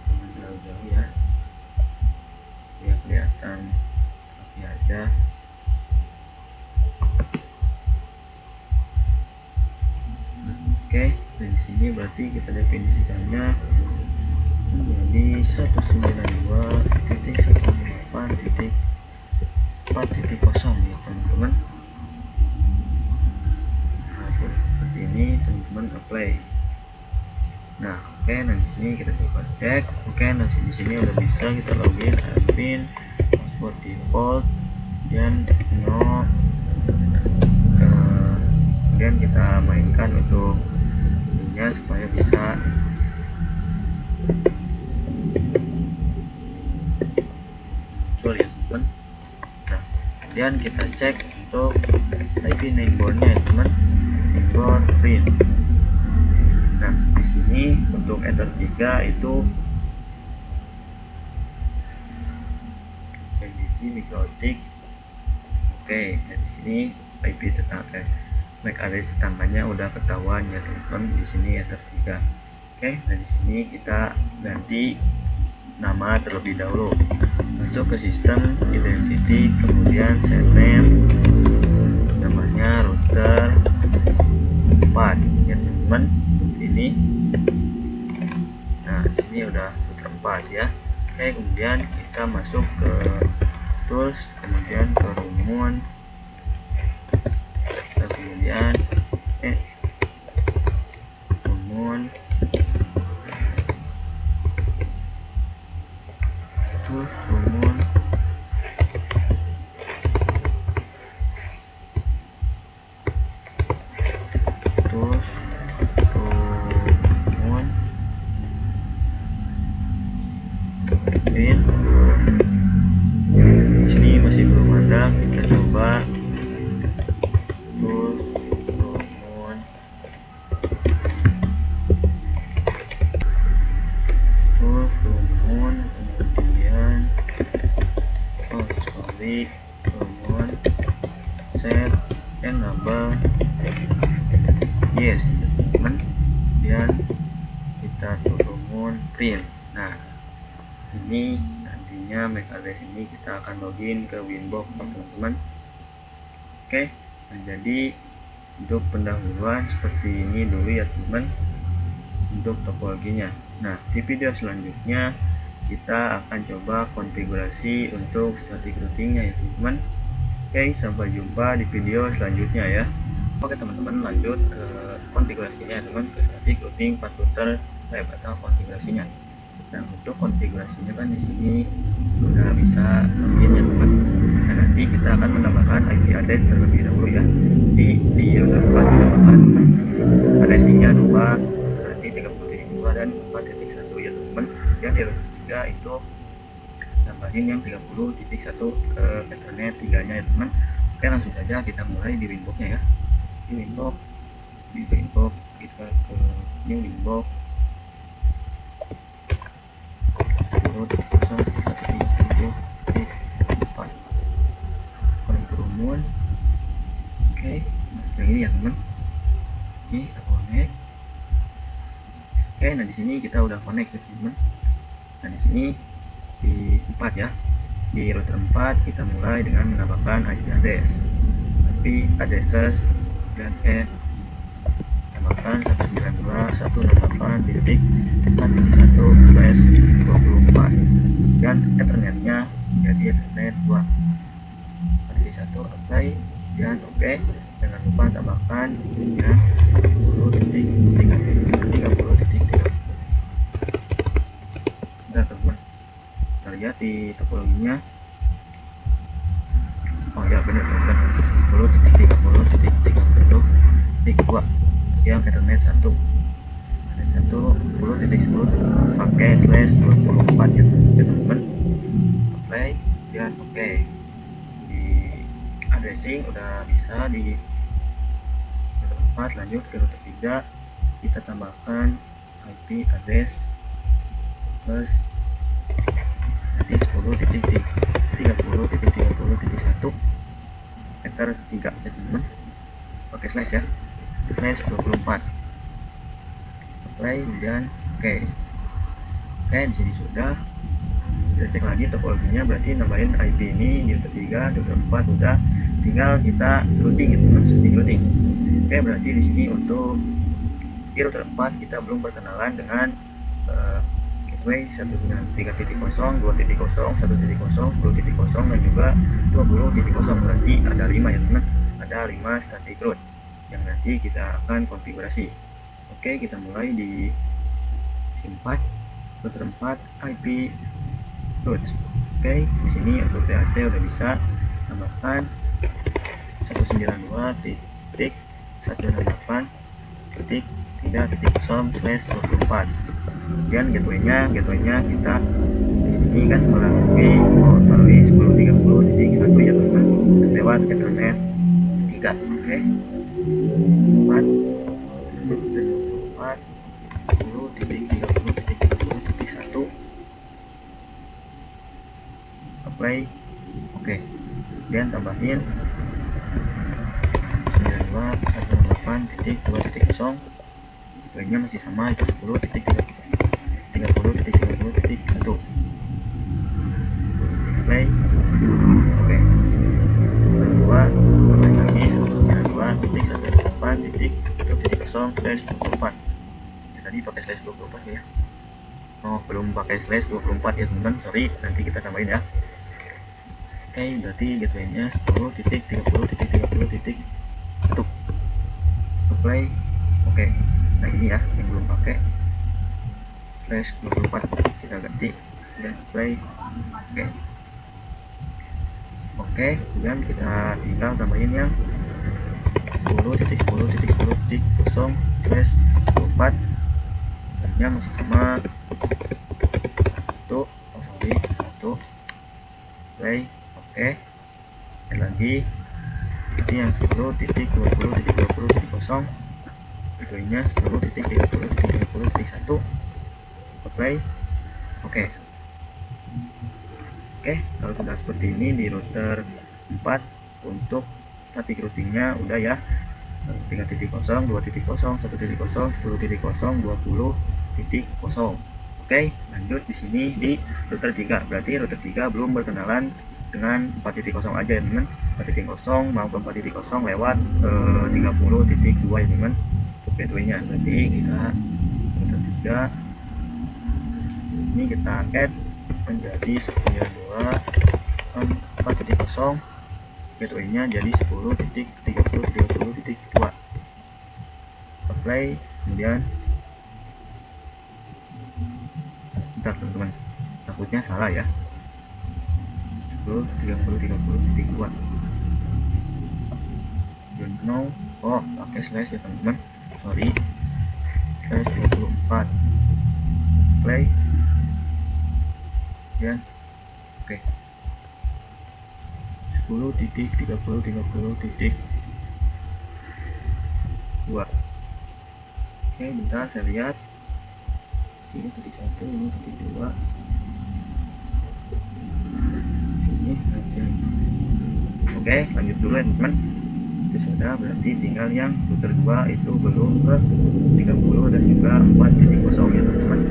terlalu jauh ya, biar kelihatan rapi aja. Oke, dari sini berarti kita definisikannya menjadi 192.168.4.0 ya teman-teman. Nah, seperti ini teman-teman apply. Nah, oke, nah di sini kita coba cek. Oke, nah di sini udah bisa kita login admin, password default dan kemudian kita mainkan untuk ininya supaya bisa muncul ya teman. Nah, kemudian kita cek untuk IP nameboardnya ya teman, nameboard print. Nah, di sini untuk Ether 3 itu MBT mikrotik. Oke, nah di sini IP tetangga MAC address tetangganya udah ketahuan ya teman-teman. Di sini Ether 3. Oke, nah di sini kita ganti nama terlebih dahulu. Masuk ke sistem identity, kemudian set name, namanya router 4 ya teman-teman. Ini nah di sini udah router 4 ya. Oke, kemudian kita masuk ke tools, kemudian ke rumun, kemudian rumun tools, rumun tools, rumun print. Di sini masih belum ada, kita coba tools, rumun, tools, rumun, kemudian rumun set enable yes teman, kemudian kita rumun print. Nah, ini nantinya MAC address ini kita akan login ke Winbox teman-teman. Oke, nah jadi untuk pendahuluan seperti ini dulu ya teman untuk topologinya. Nah, di video selanjutnya kita akan coba konfigurasi untuk static routingnya ya teman-teman. Oke, sampai jumpa di video selanjutnya ya. Oke teman-teman, lanjut ke konfigurasinya teman, ke static routing path router web atau konfigurasinya. Nah, untuk konfigurasinya kan di sini sudah bisa login ya teman. Nah, nanti kita akan menambahkan IP address terlebih dahulu ya. Di router 4 menambahkan address-nya 2, berarti 30.2 dan 4.1 ya teman. Dan di router 3 itu tambahin yang 30.1 ke Ethernet 3-nya ya teman. Oke, langsung saja kita mulai di Winbox-nya ya. Di Winbox kita ke new Winbox 10.1.1.4 connect rumun. Oke, yang ini ya teman, ini kita connect. Oke, nah di sini kita udah connect ya teman. Nah di sini di 4 ya, di router 4 kita mulai dengan menambahkan IP address, IP addresses dan tambahkan 192.168.4.1/24 dan Ethernetnya menjadi Ethernet 2.1 apply dan oke. Dengan lupa tambahkan ininya 10.30.30. Bentar teman-teman, kita lihat di topologinya. Oh ya benar teman-teman, 10.30.30.2 yang Ethernet 1 10.10 pakai /24 ya teman-teman. Apply dan oke. Di addressing udah bisa di router 4, lanjut ke router 3, kita tambahkan IP address plus nanti 10.30.30.1 meter 3 ya teman-teman, pakai slash ya, slash 24. Apply dan oke. Oke, di sini sudah. Kita cek lagi topologinya, berarti nambahin IP ini di router 3, di router 4 udah, tinggal kita routing ya teman, setting routing. Oke, berarti di sini untuk di router 4 kita belum perkenalan dengan gateway 193.0, 2.0, 1.0, 10.0 dan juga 20.0. Berarti ada 5 ya teman, ada 5 static route yang nanti kita akan konfigurasi. Oke, kita mulai di 4 router 4 IP routes. Oke, di sini untuk DHT udah bisa, tambahkan 192.168.3.0/24. Kemudian gateway-nya kita di sini kan melalui 10.30.1 ya teman, lewat Ethernet 3. Oke, 4 10.30.30.1 apply. Oke, kemudian tambahin 92.168.2.0, gateway-nya masih sama, itu 10.30.30.1 play. Oke, kedua tambahin lagi 192.168.2.0/24. Ya, tadi pakai /24 ya. Oh, belum pakai /24 ya teman-teman, sorry, nanti kita tambahin ya. Oke, berarti gateway-nya 10.30.30.1 apply. Oke, nah ini ya yang belum pakai /24, kita ganti dan apply. Oke, kemudian kita tinggal tambahin yang 10.10.10.0/24, nya masih sama, 1 play. Oke, dan lagi nanti yang 10.20.20.0, videonya 10.30.30.1 play. Oke, kalau sudah seperti ini di router 4 untuk static routingnya udah ya, 3.0, 2.0, 1.0, 10.0, 20.0. Oke, lanjut di sini di router 3. Berarti router 3 belum berkenalan dengan 4.0 aja ya teman. 4.0 mau ke 4.0 lewat 30.2 ya teman untuk gateway-nya. Berarti kita router 3 ini kita add menjadi 92.4.0, gateway-nya jadi 10.30.30.2 apply. Kemudian bentar teman-teman, takutnya salah ya, 10.30.30.2 don't know. Oh, pakai slash ya teman-teman, sorry, /24 play dan oke, 10.30.30.2. Oke, bentar saya lihat, 3.1, 5.2 sini. Oke, lanjut dulu ya teman-teman. Itu sudah, berarti tinggal yang router 2 itu belum ke 30 dan juga 4.0 ya teman-teman.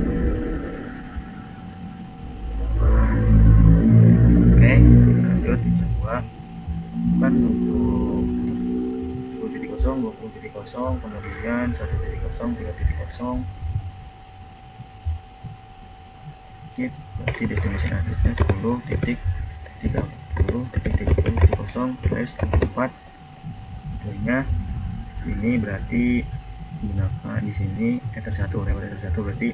Oke, lanjut router 2 kan untuk 10.0, 20.0, kemudian 1.0, 3.0. Berarti destination address-nya 10.30.30.0/24, gateway-nya ini berarti gunakan di sini ether 1, lewat ether 1 berarti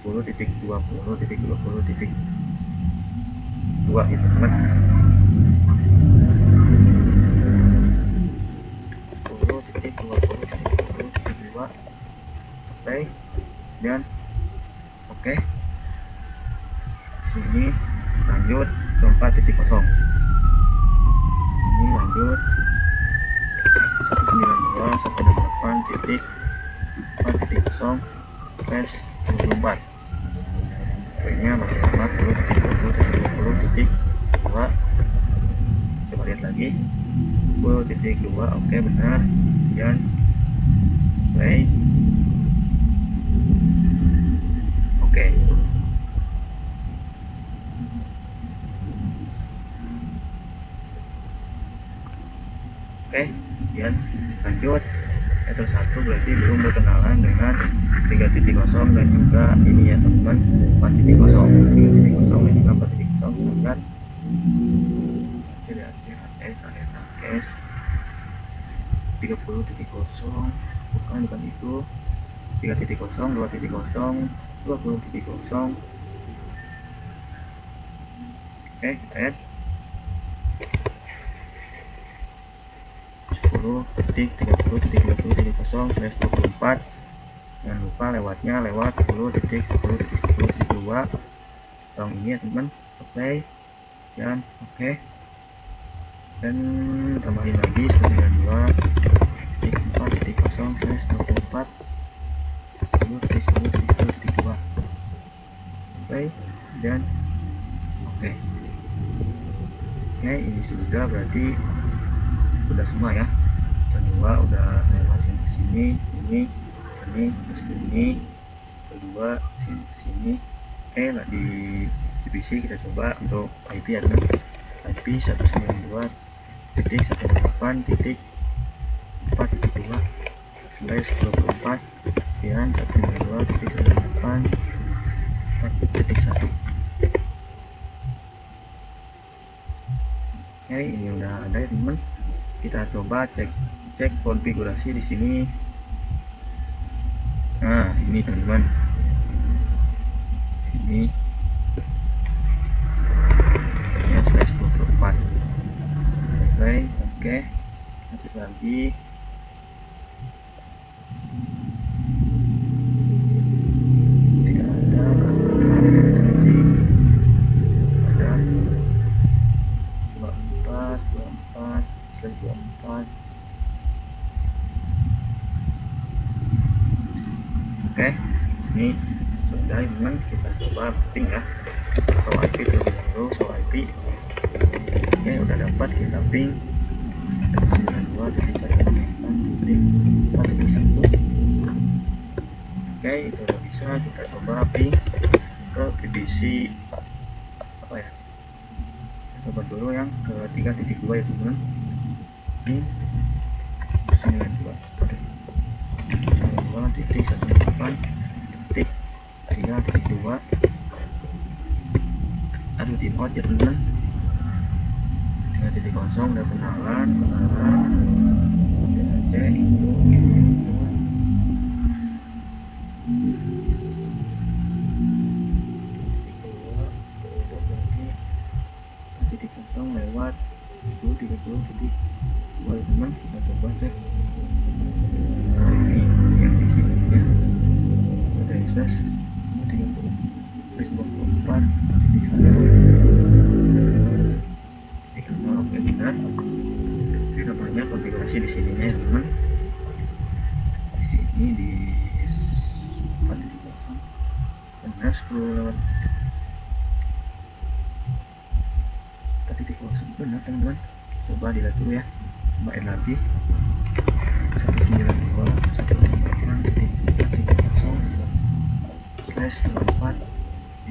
10.20.20.2 gitu teman. 10.20.20.2 play dan oke. Sini lanjut ke 4.0. Sini lanjut 192.168.4.0/24. poinnya masih sama 10.20.20.2. coba lihat lagi 10.2. oke benar, dan play. Oke. Oke, kemudian lanjut ether 1 berarti belum berkenalan dengan 3.0 dan juga ini ya teman-teman 4.0, 3.0 dan juga 4.0. kita lihat CDAC 30.0 bukan itu 3.0, 2.0, 20.0. oke, kita add 10.30.20.24. jangan lupa lewatnya lewat 10.10.10.2 tolong ini ya teman. Play dan oke, dan tambahin lagi 92.4.0/24 10.10.10.2 play dan oke. Oke, ini sudah berarti udah semua ya. Kedua udah lewat sini ke sini, ini sini ke sini, kedua sini ke sini. Oke, lah di divisi kita coba untuk IP ya teman. IP 192.168.4.2/24 dan 192.168.4.1. Oke, ini udah ada ya teman. Kita coba cek konfigurasi di sini. Nah, ini teman-teman. Sini ya /24. Play, oke. Kita cek lagi. Tidak ada, nanti ada 24/24. Oke, sini sudah teman. Kita coba ping ya. Show IP terlebih dahulu, show IP. Oke, udah dapat, kita ping 92.168.4.1. Oke, itu udah bisa. Kita coba ping ke PVC apa ya, kita coba dulu yang ke 3.2 ya teman. Ping 92.168.3.2. aduh di out ya teman. 3.0 udah kenalan C itu lewat 10.30.2 teman. Kita coba cek. Nah, ini yang di sini ya, ada access 30/24.1 oke benar. Ini namanya konfigurasi di sininya ya teman. Di sini di 4.0 benar 10 lewat 4.0 benar teman-teman. Coba dilihat dulu ya, coba add lagi 192.168.4.0/24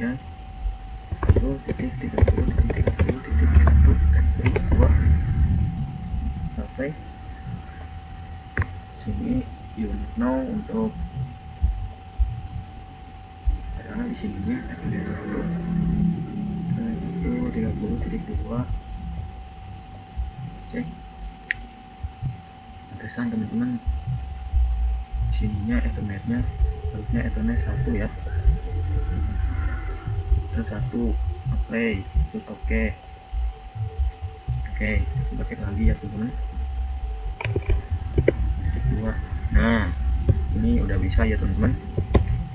ya 10.30.30.1.2 sampai sini you know untuk adalah di sininya 30.2 cek. Interesan teman-teman, sininya Ethernetnya harusnya Ethernet 1 ya, terus 1 apply, terus oke, kita cek lagi ya teman-teman. Titik 2. Nah ini udah bisa ya teman-teman,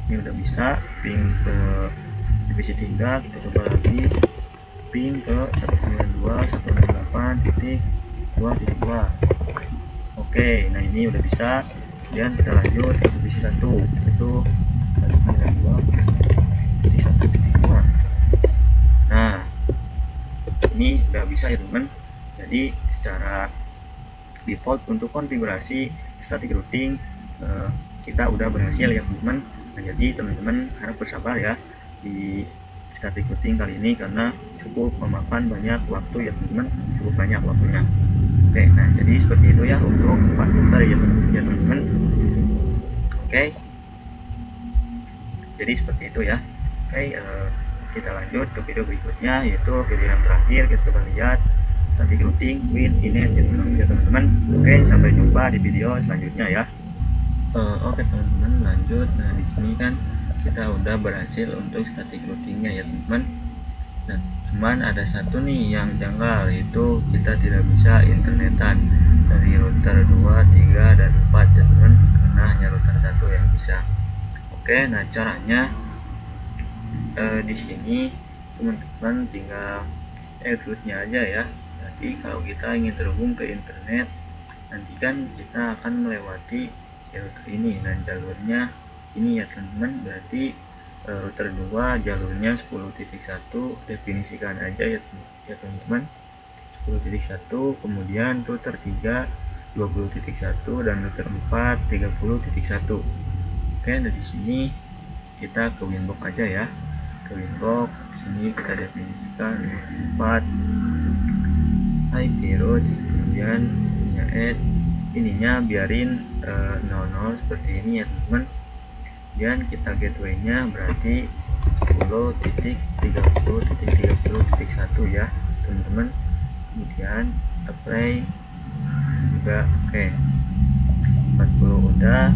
ini udah bisa ping ke divisi 3. Kita coba lagi ping ke 192.168.2.2. oke, nah ini udah bisa. Kemudian kita lanjut ke divisi 1 yaitu 192.1.2. nah ini udah bisa ya teman-teman. Jadi secara default untuk konfigurasi static routing kita udah berhasil ya teman-teman. Nah, jadi teman-teman harap bersabar ya di static routing kali ini karena cukup memakan banyak waktu ya teman-teman, cukup banyak waktunya. Oke, nah jadi seperti itu ya untuk 4 router ya teman-teman. Oke, jadi seperti itu ya. Oke, kita lanjut ke video berikutnya, yaitu video yang terakhir. Kita coba lihat static routing with inet ya teman-teman. Oke, sampai jumpa di video selanjutnya ya. Oke teman-teman, lanjut. Nah di sini kan kita udah berhasil untuk static routingnya ya teman-teman. Nah cuman ada satu nih yang janggal, yaitu kita tidak bisa internetan dari router 2, 3, dan 4 ya teman, karena hanya router 1 yang bisa. Oke, nah caranya di sini teman-teman tinggal add rootnya aja ya. Jadi kalau kita ingin terhubung ke internet, nanti kan kita akan melewati router ini, dan jalurnya ini ya teman-teman. Berarti router 2 jalurnya 10.1, definisikan aja ya teman-teman, 10.1. kemudian router 3 20.1 dan router 4 30.1. Oke, nah di sini kita ke Winbox aja ya. Ke Winbox sini kita definisikan 4 IP routes, kemudian add ininya biarin 00 seperti ini ya teman-teman. Dan kita gateway-nya berarti 10.30.30.1 ya teman-teman. Kemudian apply juga. Oke, 40 udah.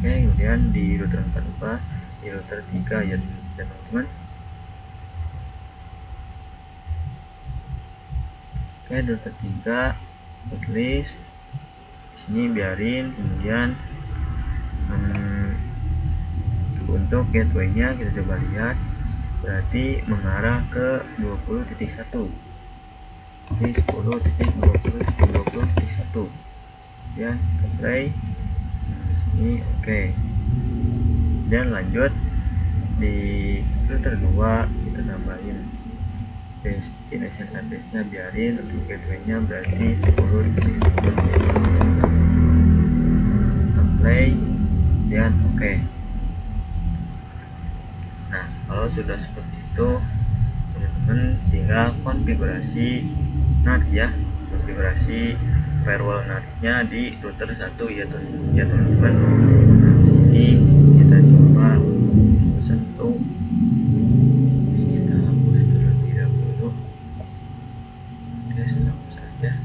Oke, kemudian di router 4 di router 3 ya teman-teman. Oke, router 3 hotline sini biarin. Kemudian untuk gateway-nya kita coba lihat, berarti mengarah ke 20.1. Jadi 10.20.20.1. Kemudian apply. Nah, sini oke. Dan lanjut di router 2 kita tambahin destination address-nya biarin, untuk gateway-nya berarti 10.10.10.1. Apply dan oke. Nah, kalau sudah seperti itu, teman-teman tinggal konfigurasi NAT ya, konfigurasi firewall NAT-nya di router 1 ya teman-teman. Nah, di sini kita coba sentuh. Ini kita hapus terlebih dahulu. Oke, hapus saja.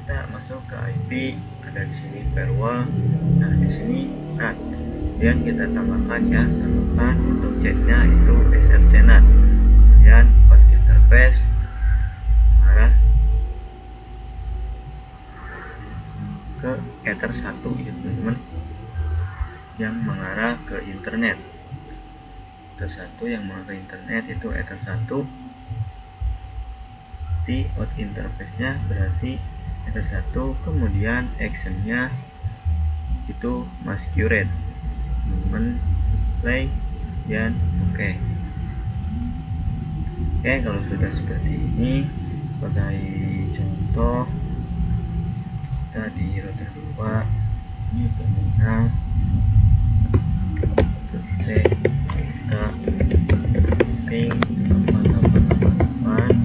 Kita masuk ke IP, ada di sini firewall. Nah, di sini NAT. Kemudian kita tambahkan untuk chatnya itu SRC NAT. Kemudian port interface mengarah ke Ether 1 ya teman-teman, yang mengarah ke internet. Ether 1 yang mengarah ke internet itu Ether 1. Di out interface-nya berarti Ether 1, kemudian action-nya itu masquerade. Teman-teman play dan oke. Oke, kalau sudah seperti ini, sebagai contoh kita di router 2 ini terminal C kita ping 8888.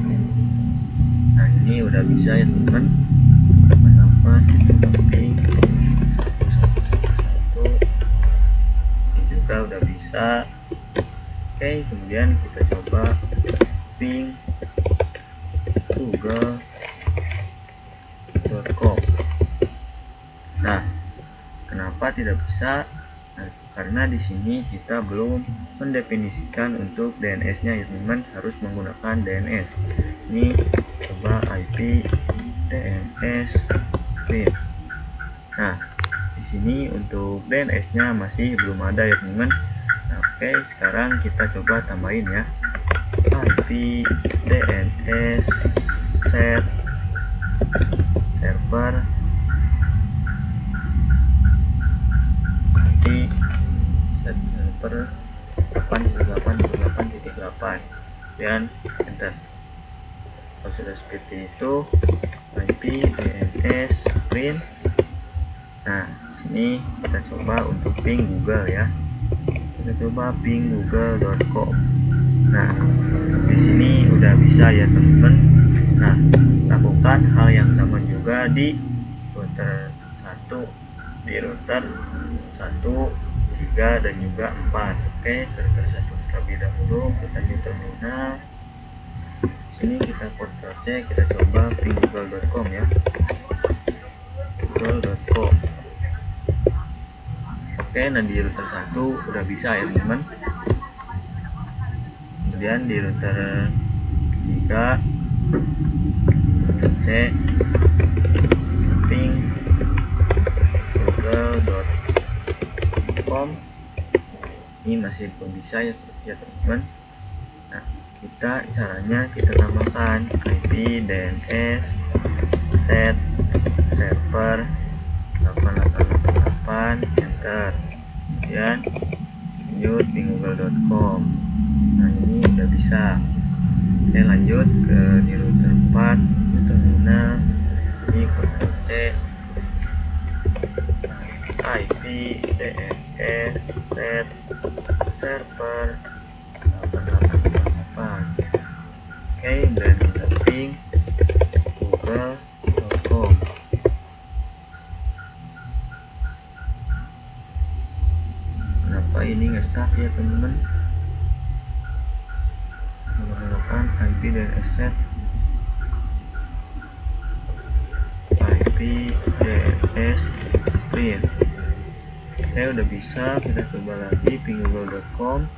Nah ini udah bisa ya teman-teman, 88 kita ping 1111. Ini juga udah bisa. Oke, kemudian kita coba ping google.com. Nah, kenapa Kenapa tidak bisa? Nah, karena di sini kita belum mendefinisikan untuk DNS-nya ya teman-teman, harus menggunakan DNS. Ini coba IP DNS print. Nah, di sini untuk DNS-nya masih belum ada ya teman-teman. Nah, oke, sekarang kita coba tambahin ya. IP DNS set server nanti server 8.8.8.8 dan enter. Kalau sudah seperti itu, IP DNS print. Nah, sini kita coba untuk ping Google ya. Kita coba ping google.com. Nah, di sini udah bisa ya teman-teman. Nah, lakukan hal yang sama juga di router 1, di router 1, 3 dan juga 4. Oke, ke router 1 terlebih dahulu, kita di terminal. Sini kita Ctrl C, kita coba ping google.com ya. google.com. Oke, nah di router 1 udah bisa ya teman-teman. Kemudian di router 3 Ctrl C, ping google.com. Ini masih belum bisa ya teman-teman. Nah, caranya kita tambahkan IP DNS set server 8888 enter, kemudian lanjut di google.com. Nah, ini udah bisa. Oke, lanjut ke di router 4 di terminal. Ini Ctrl C, IP DNS set server 8888. Oke, dan kita ping google.com. Kenapa ini nge-stuck ya teman-teman? Menggunakan IP DNS set IP DNS print. Oke, udah bisa. Kita coba lagi ping google.com.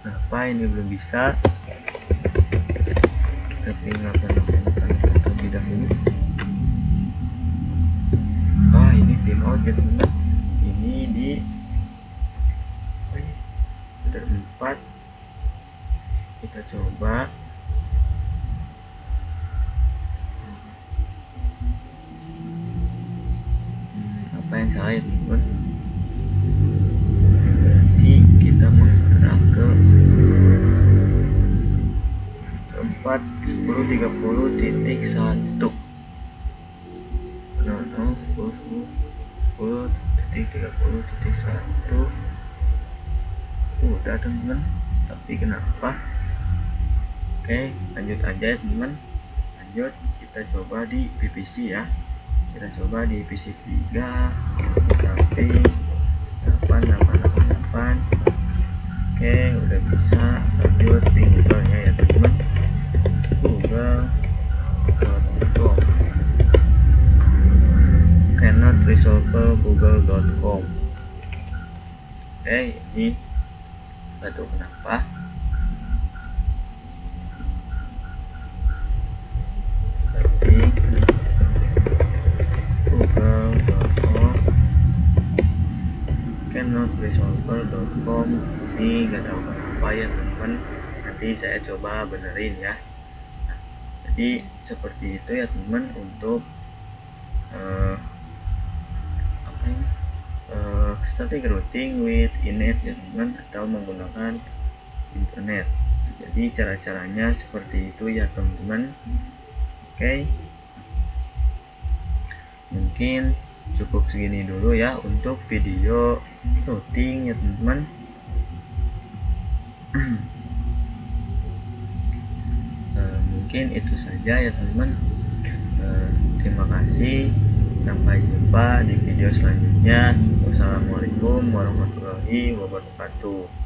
Kenapa ini belum bisa? Kita ping 8888 terlebih dahulu. Ini timeout ya teman-teman. Ini di router 4. Kita coba. Apa yang salah ya teman-teman? Berarti kita mengarah ke 4.10.30.1 10.30.1 udah teman-teman, tapi kenapa? Oke, lanjut aja ya teman-teman. Lanjut, kita coba di VPC ya. Kita coba di VPC 3 tapi 8888. Oke, udah bisa. Lanjut ping Google-nya ya teman-teman. google.com. Cannot resolve google.com. Oke, ini batu kenapa? Berarti google.com cannot resolver.com. Ini gak tahu kenapa ya teman-teman. Nanti saya coba benerin ya. Nah, jadi seperti itu ya teman-teman untuk static routing with inet ya teman-teman, atau menggunakan internet. Jadi cara-caranya seperti itu ya teman-teman. Oke, mungkin cukup segini dulu ya untuk video routing ya teman-teman. Mungkin itu saja ya teman-teman. Terima kasih, sampai jumpa di video selanjutnya. Wassalamualaikum warahmatullahi wabarakatuh.